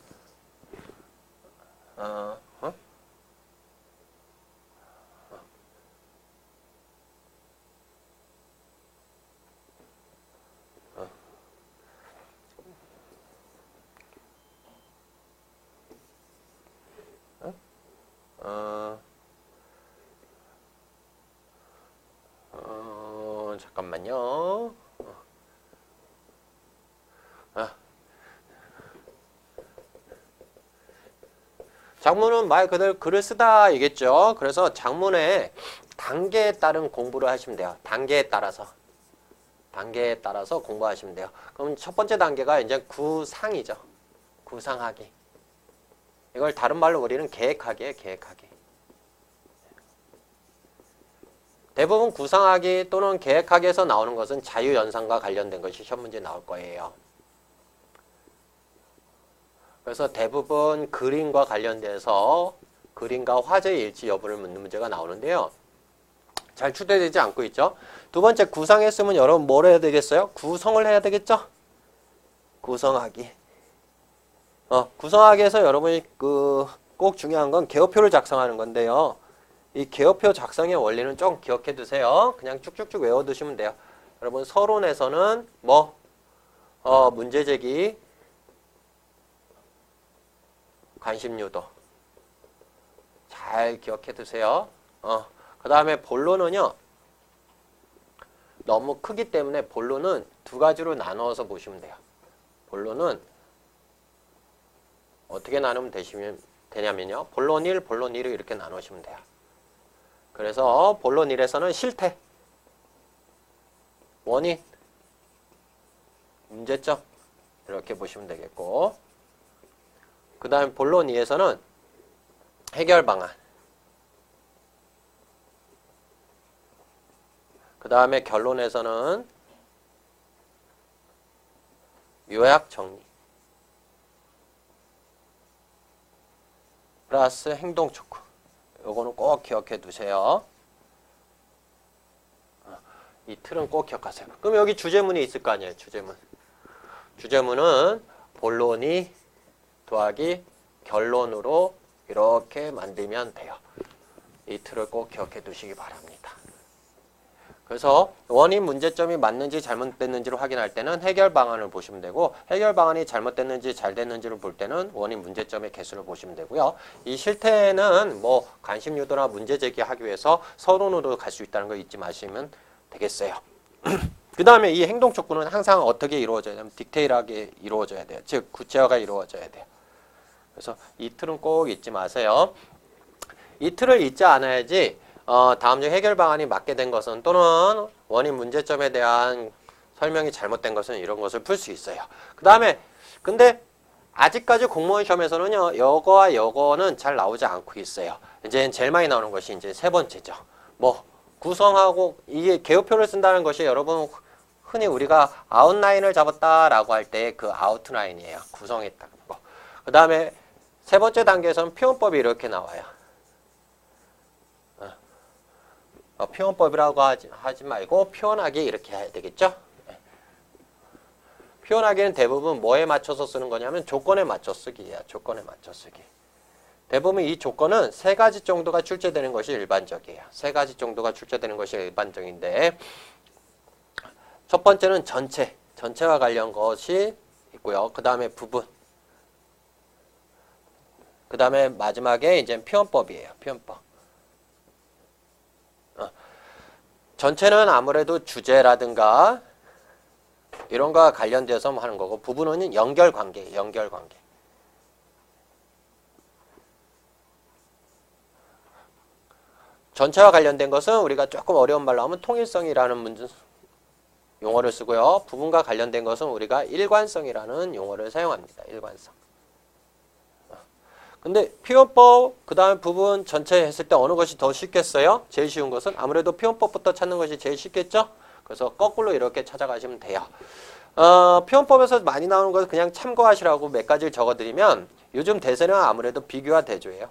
잠깐만요. 작문은 말 그대로 글을 쓰다 이겠죠. 그래서 작문의 단계에 따른 공부를 하시면 돼요. 단계에 따라서 공부하시면 돼요. 그럼 첫 번째 단계가 이제 구상이죠. 구상하기. 이걸 다른 말로 우리는 계획하기예요. 계획하기. 대부분 구상하기 또는 계획하기에서 나오는 것은 자유연상과 관련된 것이 시험 문제에 나올 거예요. 그래서 대부분 그림과 관련돼서 그림과 화제의 일치 여부를 묻는 문제가 나오는데요. 잘 출제되지 않고 있죠. 두 번째 구상했으면 여러분 뭘 해야 되겠어요? 구성을 해야 되겠죠? 구성하기. 구성하기에서 여러분이 꼭 중요한 건 개요표를 작성하는 건데요. 이 개요표 작성의 원리는 좀 기억해 두세요. 그냥 쭉쭉쭉 외워두시면 돼요. 여러분 서론에서는 문제제기, 관심 유도 잘 기억해 두세요. 그 다음에 본론은요. 너무 크기 때문에 본론은 두 가지로 나누어서 보시면 돼요. 본론은 어떻게 나누면 되냐면요. 본론 1, 본론 2로 이렇게 나누시면 돼요. 그래서 본론 1에서는 실태, 원인, 문제점 이렇게 보시면 되겠고 그 다음에 본론 2에서는 해결 방안 그 다음에 결론에서는 요약 정리 플러스 행동 촉구 요거는 꼭 기억해 두세요. 이 틀은 꼭 기억하세요. 그럼 여기 주제문이 있을 거 아니에요. 주제문은 본론이 더하기 결론으로 이렇게 만들면 돼요. 이 틀을 꼭 기억해 두시기 바랍니다. 그래서 원인 문제점이 맞는지 잘못됐는지를 확인할 때는 해결 방안을 보시면 되고 해결 방안이 잘못됐는지 잘 됐는지를 볼 때는 원인 문제점의 개수를 보시면 되고요. 이 실태는 관심 유도나 문제 제기하기 위해서 서론으로 갈 수 있다는 거 잊지 마시면 되겠어요. 그 다음에 이 행동 촉구는 항상 어떻게 이루어져야 되냐면 디테일하게 이루어져야 돼요. 즉 구체화가 이루어져야 돼요. 그래서 이 틀은 꼭 잊지 마세요. 이 틀을 잊지 않아야지 다음 중 해결 방안이 맞게 된 것은 또는 원인 문제점에 대한 설명이 잘못된 것은 이런 것을 풀 수 있어요. 그 다음에 근데 아직까지 공무원 시험에서는요, 여거와 여거는 잘 나오지 않고 있어요. 이제 제일 많이 나오는 것이 이제 세 번째죠. 뭐 구성하고 이게 개요표를 쓴다는 것이 여러분 흔히 우리가 아웃라인을 잡았다라고 할 때 그 아웃라인이에요. 구성했다는 거. 그 다음에 세 번째 단계에서는 표현법이 이렇게 나와요. 표현법이라고 하지 말고 표현하기 이렇게 해야 되겠죠? 표현하기는 대부분 뭐에 맞춰서 쓰는 거냐면 조건에 맞춰 쓰기예요. 조건에 맞춰 쓰기. 대부분 이 조건은 세 가지 정도가 출제되는 것이 일반적이에요. 세 가지 정도가 출제되는 것이 일반적인데 첫 번째는 전체와 관련 것이 있고요. 그 다음에 부분. 그 다음에 마지막에 이제 표현법이에요. 표현법. 전체는 아무래도 주제라든가 이런 거와 관련돼서 하는 거고 부분은 연결관계예요. 연결관계. 전체와 관련된 것은 우리가 조금 어려운 말로 하면 통일성이라는 용어를 쓰고요. 부분과 관련된 것은 우리가 일관성이라는 용어를 사용합니다. 일관성. 근데 표현법, 그 다음에 부분, 전체 했을 때 어느 것이 더 쉽겠어요? 제일 쉬운 것은 아무래도 표현법부터 찾는 것이 제일 쉽겠죠? 그래서 거꾸로 이렇게 찾아가시면 돼요. 표현법에서 많이 나오는 것을 그냥 참고하시라고 몇 가지를 적어드리면 요즘 대세는 아무래도 비교와 대조예요.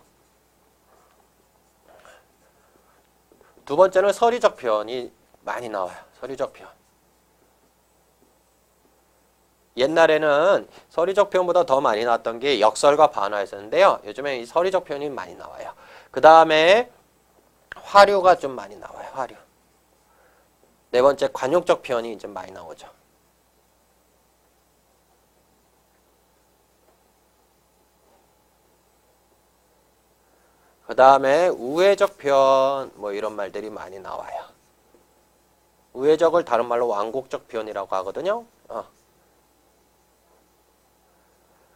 두 번째는 서리적 표현이 많이 나와요. 서리적 표현. 옛날에는 서리적 표현보다 더 많이 나왔던 게 역설과 반화였었는데요. 요즘에 이 서리적 표현이 많이 나와요. 그 다음에 화류가 좀 많이 나와요. 화류. 네 번째 관용적 표현이 이제 많이 나오죠. 그 다음에 우회적 표현 뭐 이런 말들이 많이 나와요. 우회적을 다른 말로 완곡적 표현이라고 하거든요.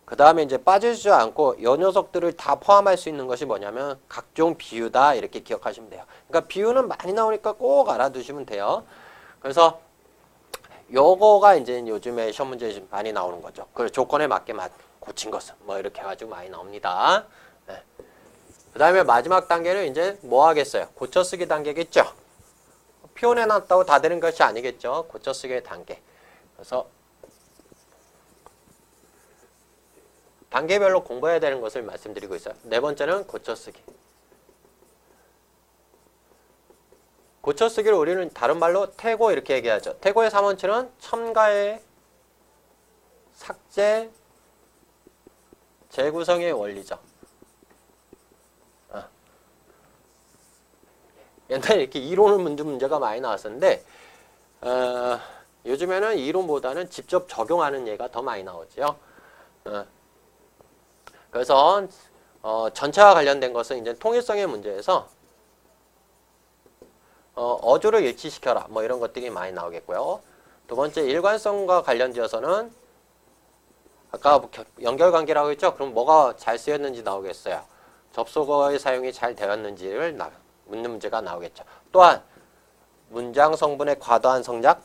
그 다음에 이제 빠지지 않고 이 녀석들을 다 포함할 수 있는 것이 뭐냐면 각종 비유다 이렇게 기억하시면 돼요. 그러니까 비유는 많이 나오니까 꼭 알아두시면 돼요. 그래서 요거가 이제 요즘에 시험 문제에 많이 나오는 거죠. 그 조건에 맞게 고친 것은 뭐 이렇게 해가지고 많이 나옵니다. 네. 그 다음에 마지막 단계는 이제 뭐 하겠어요? 고쳐쓰기 단계겠죠. 표현해놨다고 다 되는 것이 아니겠죠. 고쳐쓰기의 단계. 그래서 단계별로 공부해야 되는 것을 말씀드리고 있어요. 네 번째는 고쳐쓰기. 고쳐쓰기를 우리는 다른 말로 태고 이렇게 얘기하죠. 태고의 3원칙은 첨가의 삭제, 재구성의 원리죠. 옛날에 이렇게 이론을 묻는 문제가 많이 나왔었는데 요즘에는 이론보다는 직접 적용하는 예가 더 많이 나오죠. 그래서 전체와 관련된 것은 이제 통일성의 문제에서 어조를 일치시켜라 뭐 이런 것들이 많이 나오겠고요. 두 번째 일관성과 관련되어서는 아까 연결관계라고 했죠. 그럼 뭐가 잘 쓰였는지 나오겠어요. 접속어의 사용이 잘 되었는지를 묻는 문제가 나오겠죠. 또한 문장 성분의 과도한 생략,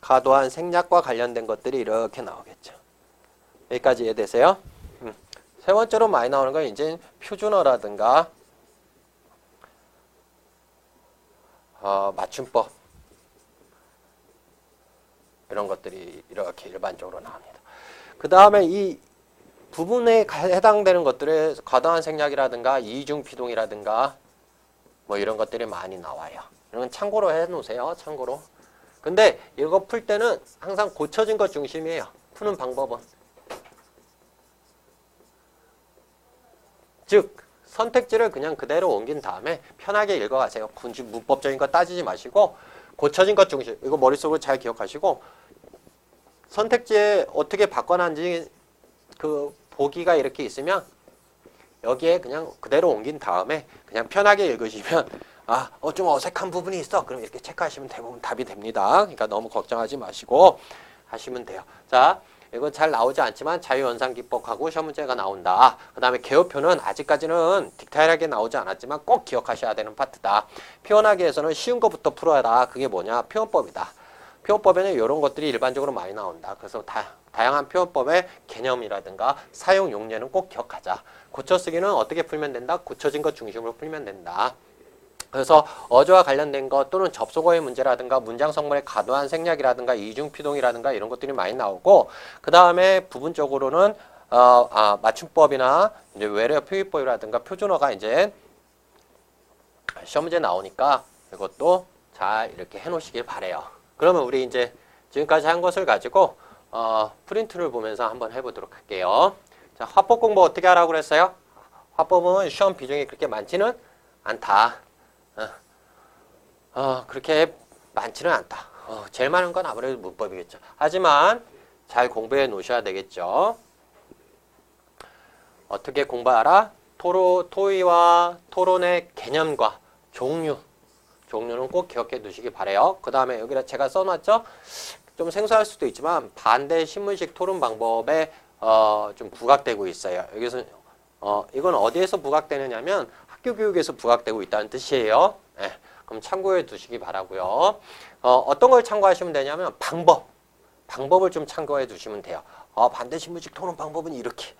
과도한 생략과 관련된 것들이 이렇게 나오겠죠. 여기까지 이해되세요? 세 번째로 많이 나오는 건 이제 표준어라든가 맞춤법 이런 것들이 이렇게 일반적으로 나옵니다. 그 다음에 이 부분에 해당되는 것들의 과도한 생략이라든가 이중 피동이라든가 뭐 이런 것들이 많이 나와요. 이런 건 참고로 해놓으세요. 참고로. 근데 이거 풀 때는 항상 고쳐진 것 중심이에요. 푸는 방법은. 즉 선택지를 그냥 그대로 옮긴 다음에 편하게 읽어가세요. 굳이 문법적인 거 따지지 마시고 고쳐진 것 중심. 이거 머릿속으로 잘 기억하시고 선택지에 어떻게 바꿔놨는지 그 보기가 이렇게 있으면 여기에 그냥 그대로 옮긴 다음에 그냥 편하게 읽으시면 좀 어색한 부분이 있어. 그럼 이렇게 체크하시면 대부분 답이 됩니다. 그러니까 너무 걱정하지 마시고 하시면 돼요. 자, 이거 잘 나오지 않지만 자유연산기법하고 시험 문제가 나온다. 그 다음에 개요표는 아직까지는 디테일하게 나오지 않았지만 꼭 기억하셔야 되는 파트다. 표현하기에서는 쉬운 것부터 풀어야 다. 그게 뭐냐? 표현법이다. 표현법에는 이런 것들이 일반적으로 많이 나온다. 그래서 다양한 표현법의 개념이라든가 사용 용례는 꼭 기억하자. 고쳐쓰기는 어떻게 풀면 된다? 고쳐진 것 중심으로 풀면 된다. 그래서 어조와 관련된 것 또는 접속어의 문제라든가 문장 성분의 과도한 생략이라든가 이중피동이라든가 이런 것들이 많이 나오고 그 다음에 부분적으로는 맞춤법이나 이제 외래어 표기법이라든가 표준어가 이제 시험 문제 나오니까 이것도 잘 이렇게 해놓으시길 바래요. 그러면 우리 이제 지금까지 한 것을 가지고 프린트를 보면서 한번 해보도록 할게요. 자, 화법 공부 어떻게 하라고 그랬어요? 화법은 시험 비중이 그렇게 많지는 않다. 그렇게 많지는 않다. 제일 많은 건 아무래도 문법이겠죠. 하지만 잘 공부해 놓으셔야 되겠죠. 어떻게 공부하라? 토의와 토론의 개념과 종류는 꼭 기억해 두시기 바래요. 그 다음에 여기다 제가 써놨죠? 좀 생소할 수도 있지만 반대 신문식 토론 방법에 좀 부각되고 있어요. 여기서 이건 어디에서 부각되느냐면 학교 교육에서 부각되고 있다는 뜻이에요. 네, 그럼 참고해 두시기 바라고요. 어떤 걸 참고하시면 되냐면 방법을 좀 참고해 두시면 돼요. 반대 신문식 토론 방법은 이렇게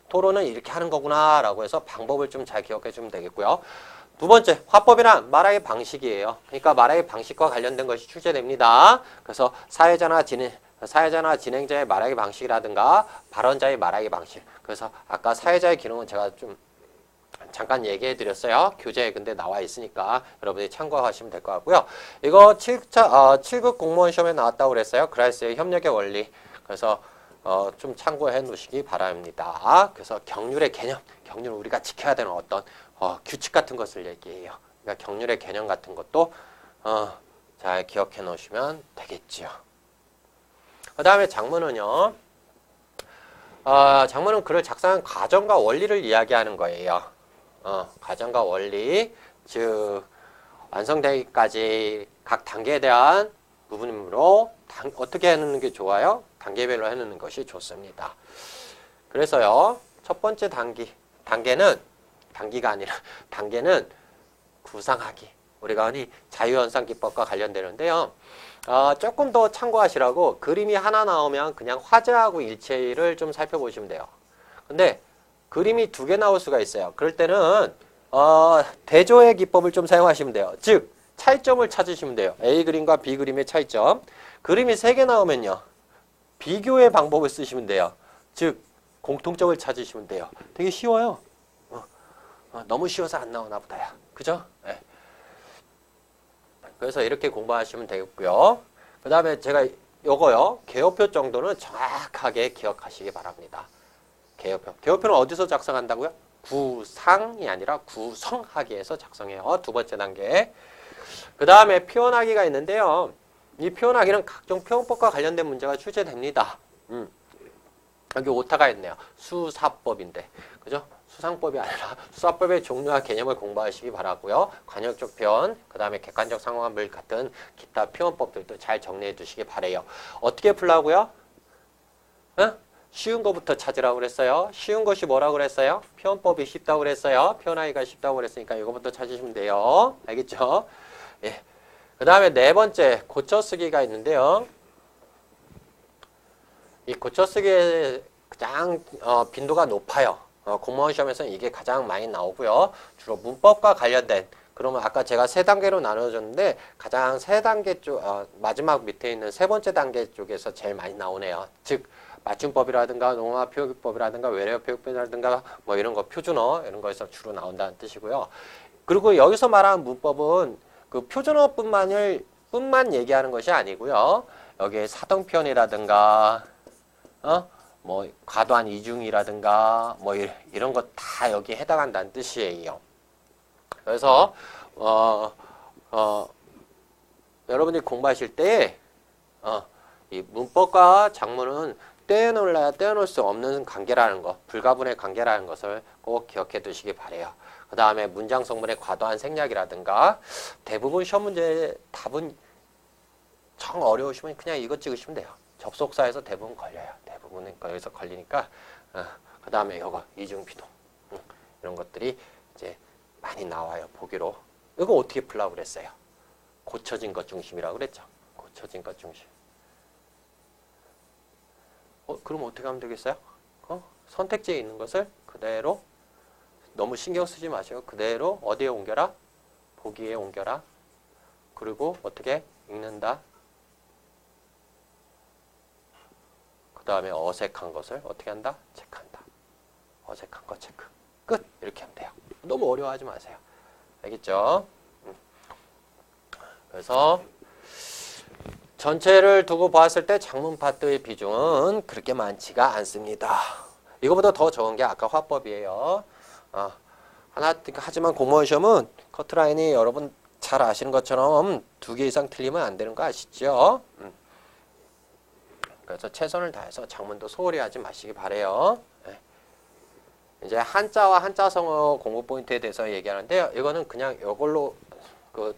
토론은 이렇게 하는 거구나 라고 해서 방법을 좀 잘 기억해 주면 되겠고요. 두 번째, 화법이란 말하기 방식이에요. 그러니까 말하기 방식과 관련된 것이 출제됩니다. 그래서 사회자나 진행자의 말하기 방식이라든가 발언자의 말하기 방식. 그래서 아까 사회자의 기능은 제가 좀 잠깐 얘기해 드렸어요. 교재에 근데 나와 있으니까 여러분이 참고하시면 될 것 같고요. 이거 7급 공무원 시험에 나왔다고 그랬어요. 그라이스의 협력의 원리. 그래서 좀 참고해 놓으시기 바랍니다. 그래서 경률의 개념, 경륜은 우리가 지켜야 되는 어떤 규칙 같은 것을 얘기해요. 그러니까 경률의 개념 같은 것도 잘 기억해 놓으시면 되겠지요. 그 다음에 장문은요. 장문은 글을 작성한 과정과 원리를 이야기하는 거예요. 과정과 원리, 즉 완성되기까지 각 단계에 대한 부분으로 어떻게 해놓는 게 좋아요? 단계별로 해놓는 것이 좋습니다. 그래서요. 첫 번째 단계는 구상하기. 우리가 흔히 자유연산기법과 관련되는데요. 조금 더 참고하시라고 그림이 하나 나오면 그냥 화자하고 일체를 좀 살펴보시면 돼요. 근데 그림이 두 개 나올 수가 있어요. 그럴 때는 대조의 기법을 좀 사용하시면 돼요. 즉 차이점을 찾으시면 돼요. A 그림과 B 그림의 차이점. 그림이 세 개 나오면요. 비교의 방법을 쓰시면 돼요. 즉 공통점을 찾으시면 돼요. 되게 쉬워요. 너무 쉬워서 안 나오나 보다야. 그죠? 네. 그래서 이렇게 공부하시면 되겠고요. 그 다음에 제가 요거요. 개요표 정도는 정확하게 기억하시기 바랍니다. 개요표는 어디서 작성한다고요? 구상이 아니라 구성하기에서 작성해요. 두 번째 단계. 그 다음에 표현하기가 있는데요. 이 표현하기는 각종 표현법과 관련된 문제가 출제됩니다. 여기 오타가 있네요. 수사법인데. 그죠? 수상법이 아니라 수사법의 종류와 개념을 공부하시기 바라고요. 관역적 표현, 그 다음에 객관적 상황물 같은 기타 표현법들도 잘 정리해 두시기 바래요. 어떻게 풀라고요? 쉬운 것부터 찾으라고 그랬어요. 쉬운 것이 뭐라고 그랬어요? 표현법이 쉽다고 그랬어요. 표현하기가 쉽다고 그랬으니까 이거부터 찾으시면 돼요. 알겠죠? 예. 그 다음에 네 번째, 고쳐쓰기가 있는데요. 이 고쳐쓰기의 가장 빈도가 높아요. 공무원 시험에서는 이게 가장 많이 나오고요. 주로 문법과 관련된, 그러면 아까 제가 세 단계로 나눠줬는데 가장 세 단계 쪽, 마지막 밑에 있는 세 번째 단계 쪽에서 제일 많이 나오네요. 즉 맞춤법이라든가 농어와 표기법이라든가 외래어 표기법이라든가 뭐 이런 거 표준어 이런 거에서 주로 나온다는 뜻이고요. 그리고 여기서 말하는 문법은 그 표준어뿐만 얘기하는 것이 아니고요. 여기에 사등표현이라든가 뭐 과도한 이중이라든가 뭐 이런 거 다 여기에 해당한다는 뜻이에요. 그래서 여러분이 공부하실 때 이 문법과 작문은 떼어놓을래야 떼어놓을 수 없는 관계라는 거, 불가분의 관계라는 것을 꼭 기억해 두시기 바래요. 그 다음에 문장 성분의 과도한 생략이라든가 대부분 시험 문제 답은 정 어려우시면 그냥 이것 찍으시면 돼요. 접속사에서 대부분 걸려요. 대부분은 여기서 걸리니까 그 다음에 이거 이중비동 이런 것들이 이제 많이 나와요. 보기로. 이거 어떻게 풀라고 그랬어요? 고쳐진 것 중심이라고 그랬죠. 고쳐진 것 중심. 그럼 어떻게 하면 되겠어요? 선택지에 있는 것을 그대로 너무 신경 쓰지 마시고 그대로 어디에 옮겨라? 보기에 옮겨라. 그리고 어떻게 읽는다. 그 다음에 어색한 것을 어떻게 한다? 체크한다. 어색한 거 체크. 끝. 이렇게 하면 돼요. 너무 어려워하지 마세요. 알겠죠? 그래서 전체를 두고 봤을 때 장문 파트의 비중은 그렇게 많지가 않습니다. 이거보다 더 적은 게 아까 화법이에요. 하지만 공무원 시험은 커트라인이 여러분 잘 아시는 것처럼 2개 이상 틀리면 안 되는 거 아시죠? 그래서 최선을 다해서 장문도 소홀히 하지 마시기 바래요. 이제 한자와 한자성어 공부 포인트에 대해서 얘기하는데요. 이거는 그냥 이걸로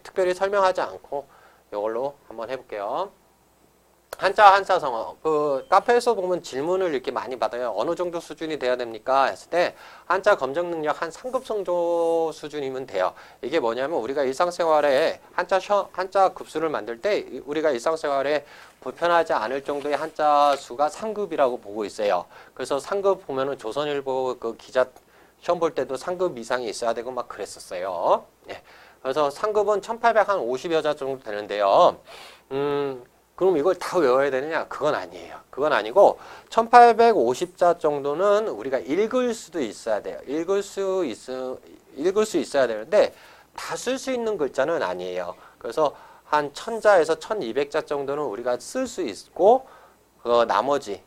특별히 설명하지 않고 이걸로 한번 해볼게요. 한자, 한자성어. 카페에서 보면 질문을 이렇게 많이 받아요. 어느 정도 수준이 돼야 됩니까? 했을 때 한자 검정 능력 한 3급 정도 수준이면 돼요. 이게 뭐냐면 우리가 일상생활에 한자 급수를 만들 때 우리가 일상생활에 불편하지 않을 정도의 한자 수가 3급이라고 보고 있어요. 그래서 3급 보면은 조선일보 그 기자 시험 볼 때도 3급 이상이 있어야 되고 막 그랬었어요. 네. 그래서 3급은 1850여 자 정도 되는데요. 그럼 이걸 다 외워야 되느냐? 그건 아니에요. 그건 아니고 1850자 정도는 우리가 읽을 수도 있어야 돼요. 읽을 수 있어야 되는데 다 쓸 수 있는 글자는 아니에요. 그래서 한 1000자에서 1200자 정도는 우리가 쓸 수 있고 나머지는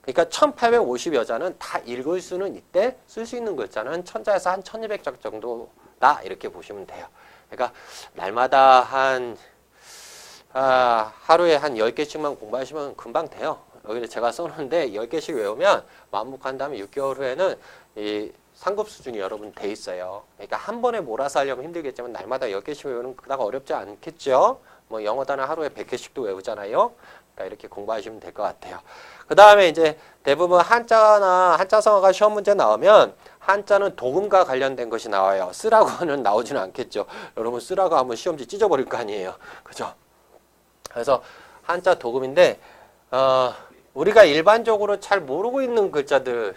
그러니까 1850여 자는 다 읽을 수는 있대. 쓸 수 있는 글자는 1000자에서 한 1200자 정도다. 이렇게 보시면 돼요. 그러니까 날마다 하루에 한 10개씩만 공부하시면 금방 돼요. 여기 제가 써놓은데 10개씩 외우면 만복한 다음에 6개월 후에는 이 상급 수준이 여러분 돼 있어요. 그러니까 한 번에 몰아서 하려면 힘들겠지만 날마다 10개씩 외우는 그다가 어렵지 않겠죠? 뭐 영어 단어 하루에 100개씩도 외우잖아요. 그러니까 이렇게 공부하시면 될 것 같아요. 그 다음에 이제 대부분 한자나 한자성어가 시험 문제 나오면 한자는 도금과 관련된 것이 나와요. 쓰라고는 나오지는 않겠죠. 여러분 쓰라고 하면 시험지 찢어버릴 거 아니에요. 그죠? 그래서 한자 도금인데 우리가 일반적으로 잘 모르고 있는 글자들이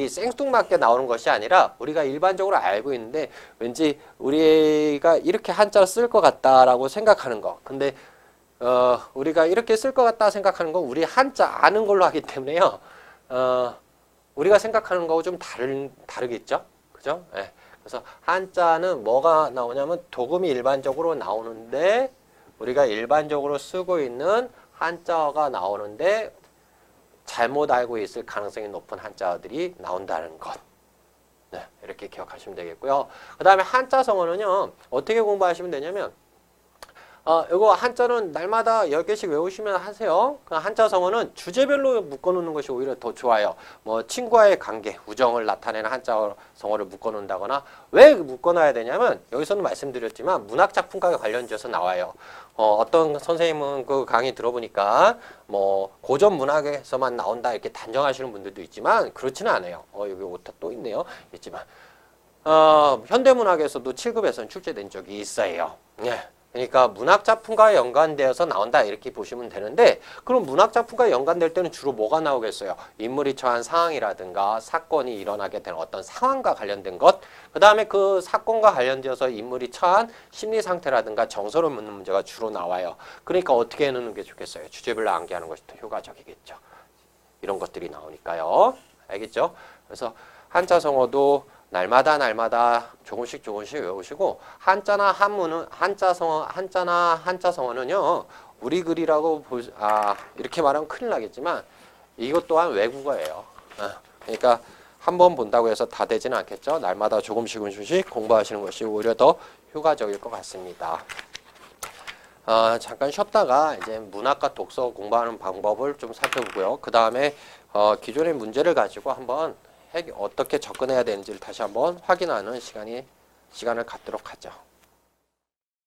생뚱맞게 나오는 것이 아니라 우리가 일반적으로 알고 있는데 왠지 우리가 이렇게 한자를 쓸 것 같다라고 생각하는 거. 근데 우리가 이렇게 쓸 것 같다 생각하는 건 우리 한자 아는 걸로 하기 때문에요. 우리가 생각하는 거하고 좀 다르겠죠? 그죠? 네. 그래서 한자는 뭐가 나오냐면 도금이 일반적으로 나오는데 우리가 일반적으로 쓰고 있는 한자어가 나오는데 잘못 알고 있을 가능성이 높은 한자어들이 나온다는 것. 네, 이렇게 기억하시면 되겠고요. 그 다음에 한자성어는요. 어떻게 공부하시면 되냐면 이거 한자는 날마다 10개씩 외우시면 하세요. 한자성어는 주제별로 묶어놓는 것이 오히려 더 좋아요. 뭐 친구와의 관계, 우정을 나타내는 한자성어를 묶어놓는다거나 왜 묶어놔야 되냐면 여기서는 말씀드렸지만 문학작품과 관련지어서 나와요. 어떤 선생님은 그 강의 들어보니까 뭐 고전 문학에서만 나온다 이렇게 단정하시는 분들도 있지만 그렇지는 않아요. 여기 오타 또 있네요. 있지만 현대문학에서도 7급에서는 출제된 적이 있어요. 네. 그러니까 문학작품과 연관되어서 나온다 이렇게 보시면 되는데 그럼 문학작품과 연관될 때는 주로 뭐가 나오겠어요? 인물이 처한 상황이라든가 사건이 일어나게 된 어떤 상황과 관련된 것, 그 다음에 그 사건과 관련되어서 인물이 처한 심리 상태라든가 정서를 묻는 문제가 주로 나와요. 그러니까 어떻게 해놓는 게 좋겠어요? 주제별로 암기하는 것이 더 효과적이겠죠. 이런 것들이 나오니까요. 알겠죠? 그래서 한자성어도 날마다 조금씩 외우시고 한자나 한문은 한자나 한자성어는요. 우리 글이라고 이렇게 말하면 큰일 나겠지만 이것 또한 외국어예요. 그러니까 한 번 본다고 해서 다 되지는 않겠죠. 날마다 조금씩 공부하시는 것이 오히려 더 효과적일 것 같습니다. 잠깐 쉬었다가 이제 문학과 독서 공부하는 방법을 좀 살펴보고요. 그 다음에 기존의 문제를 가지고 한번 어떻게 접근해야 되는지를 다시 한번 확인하는 시간을 갖도록 하죠.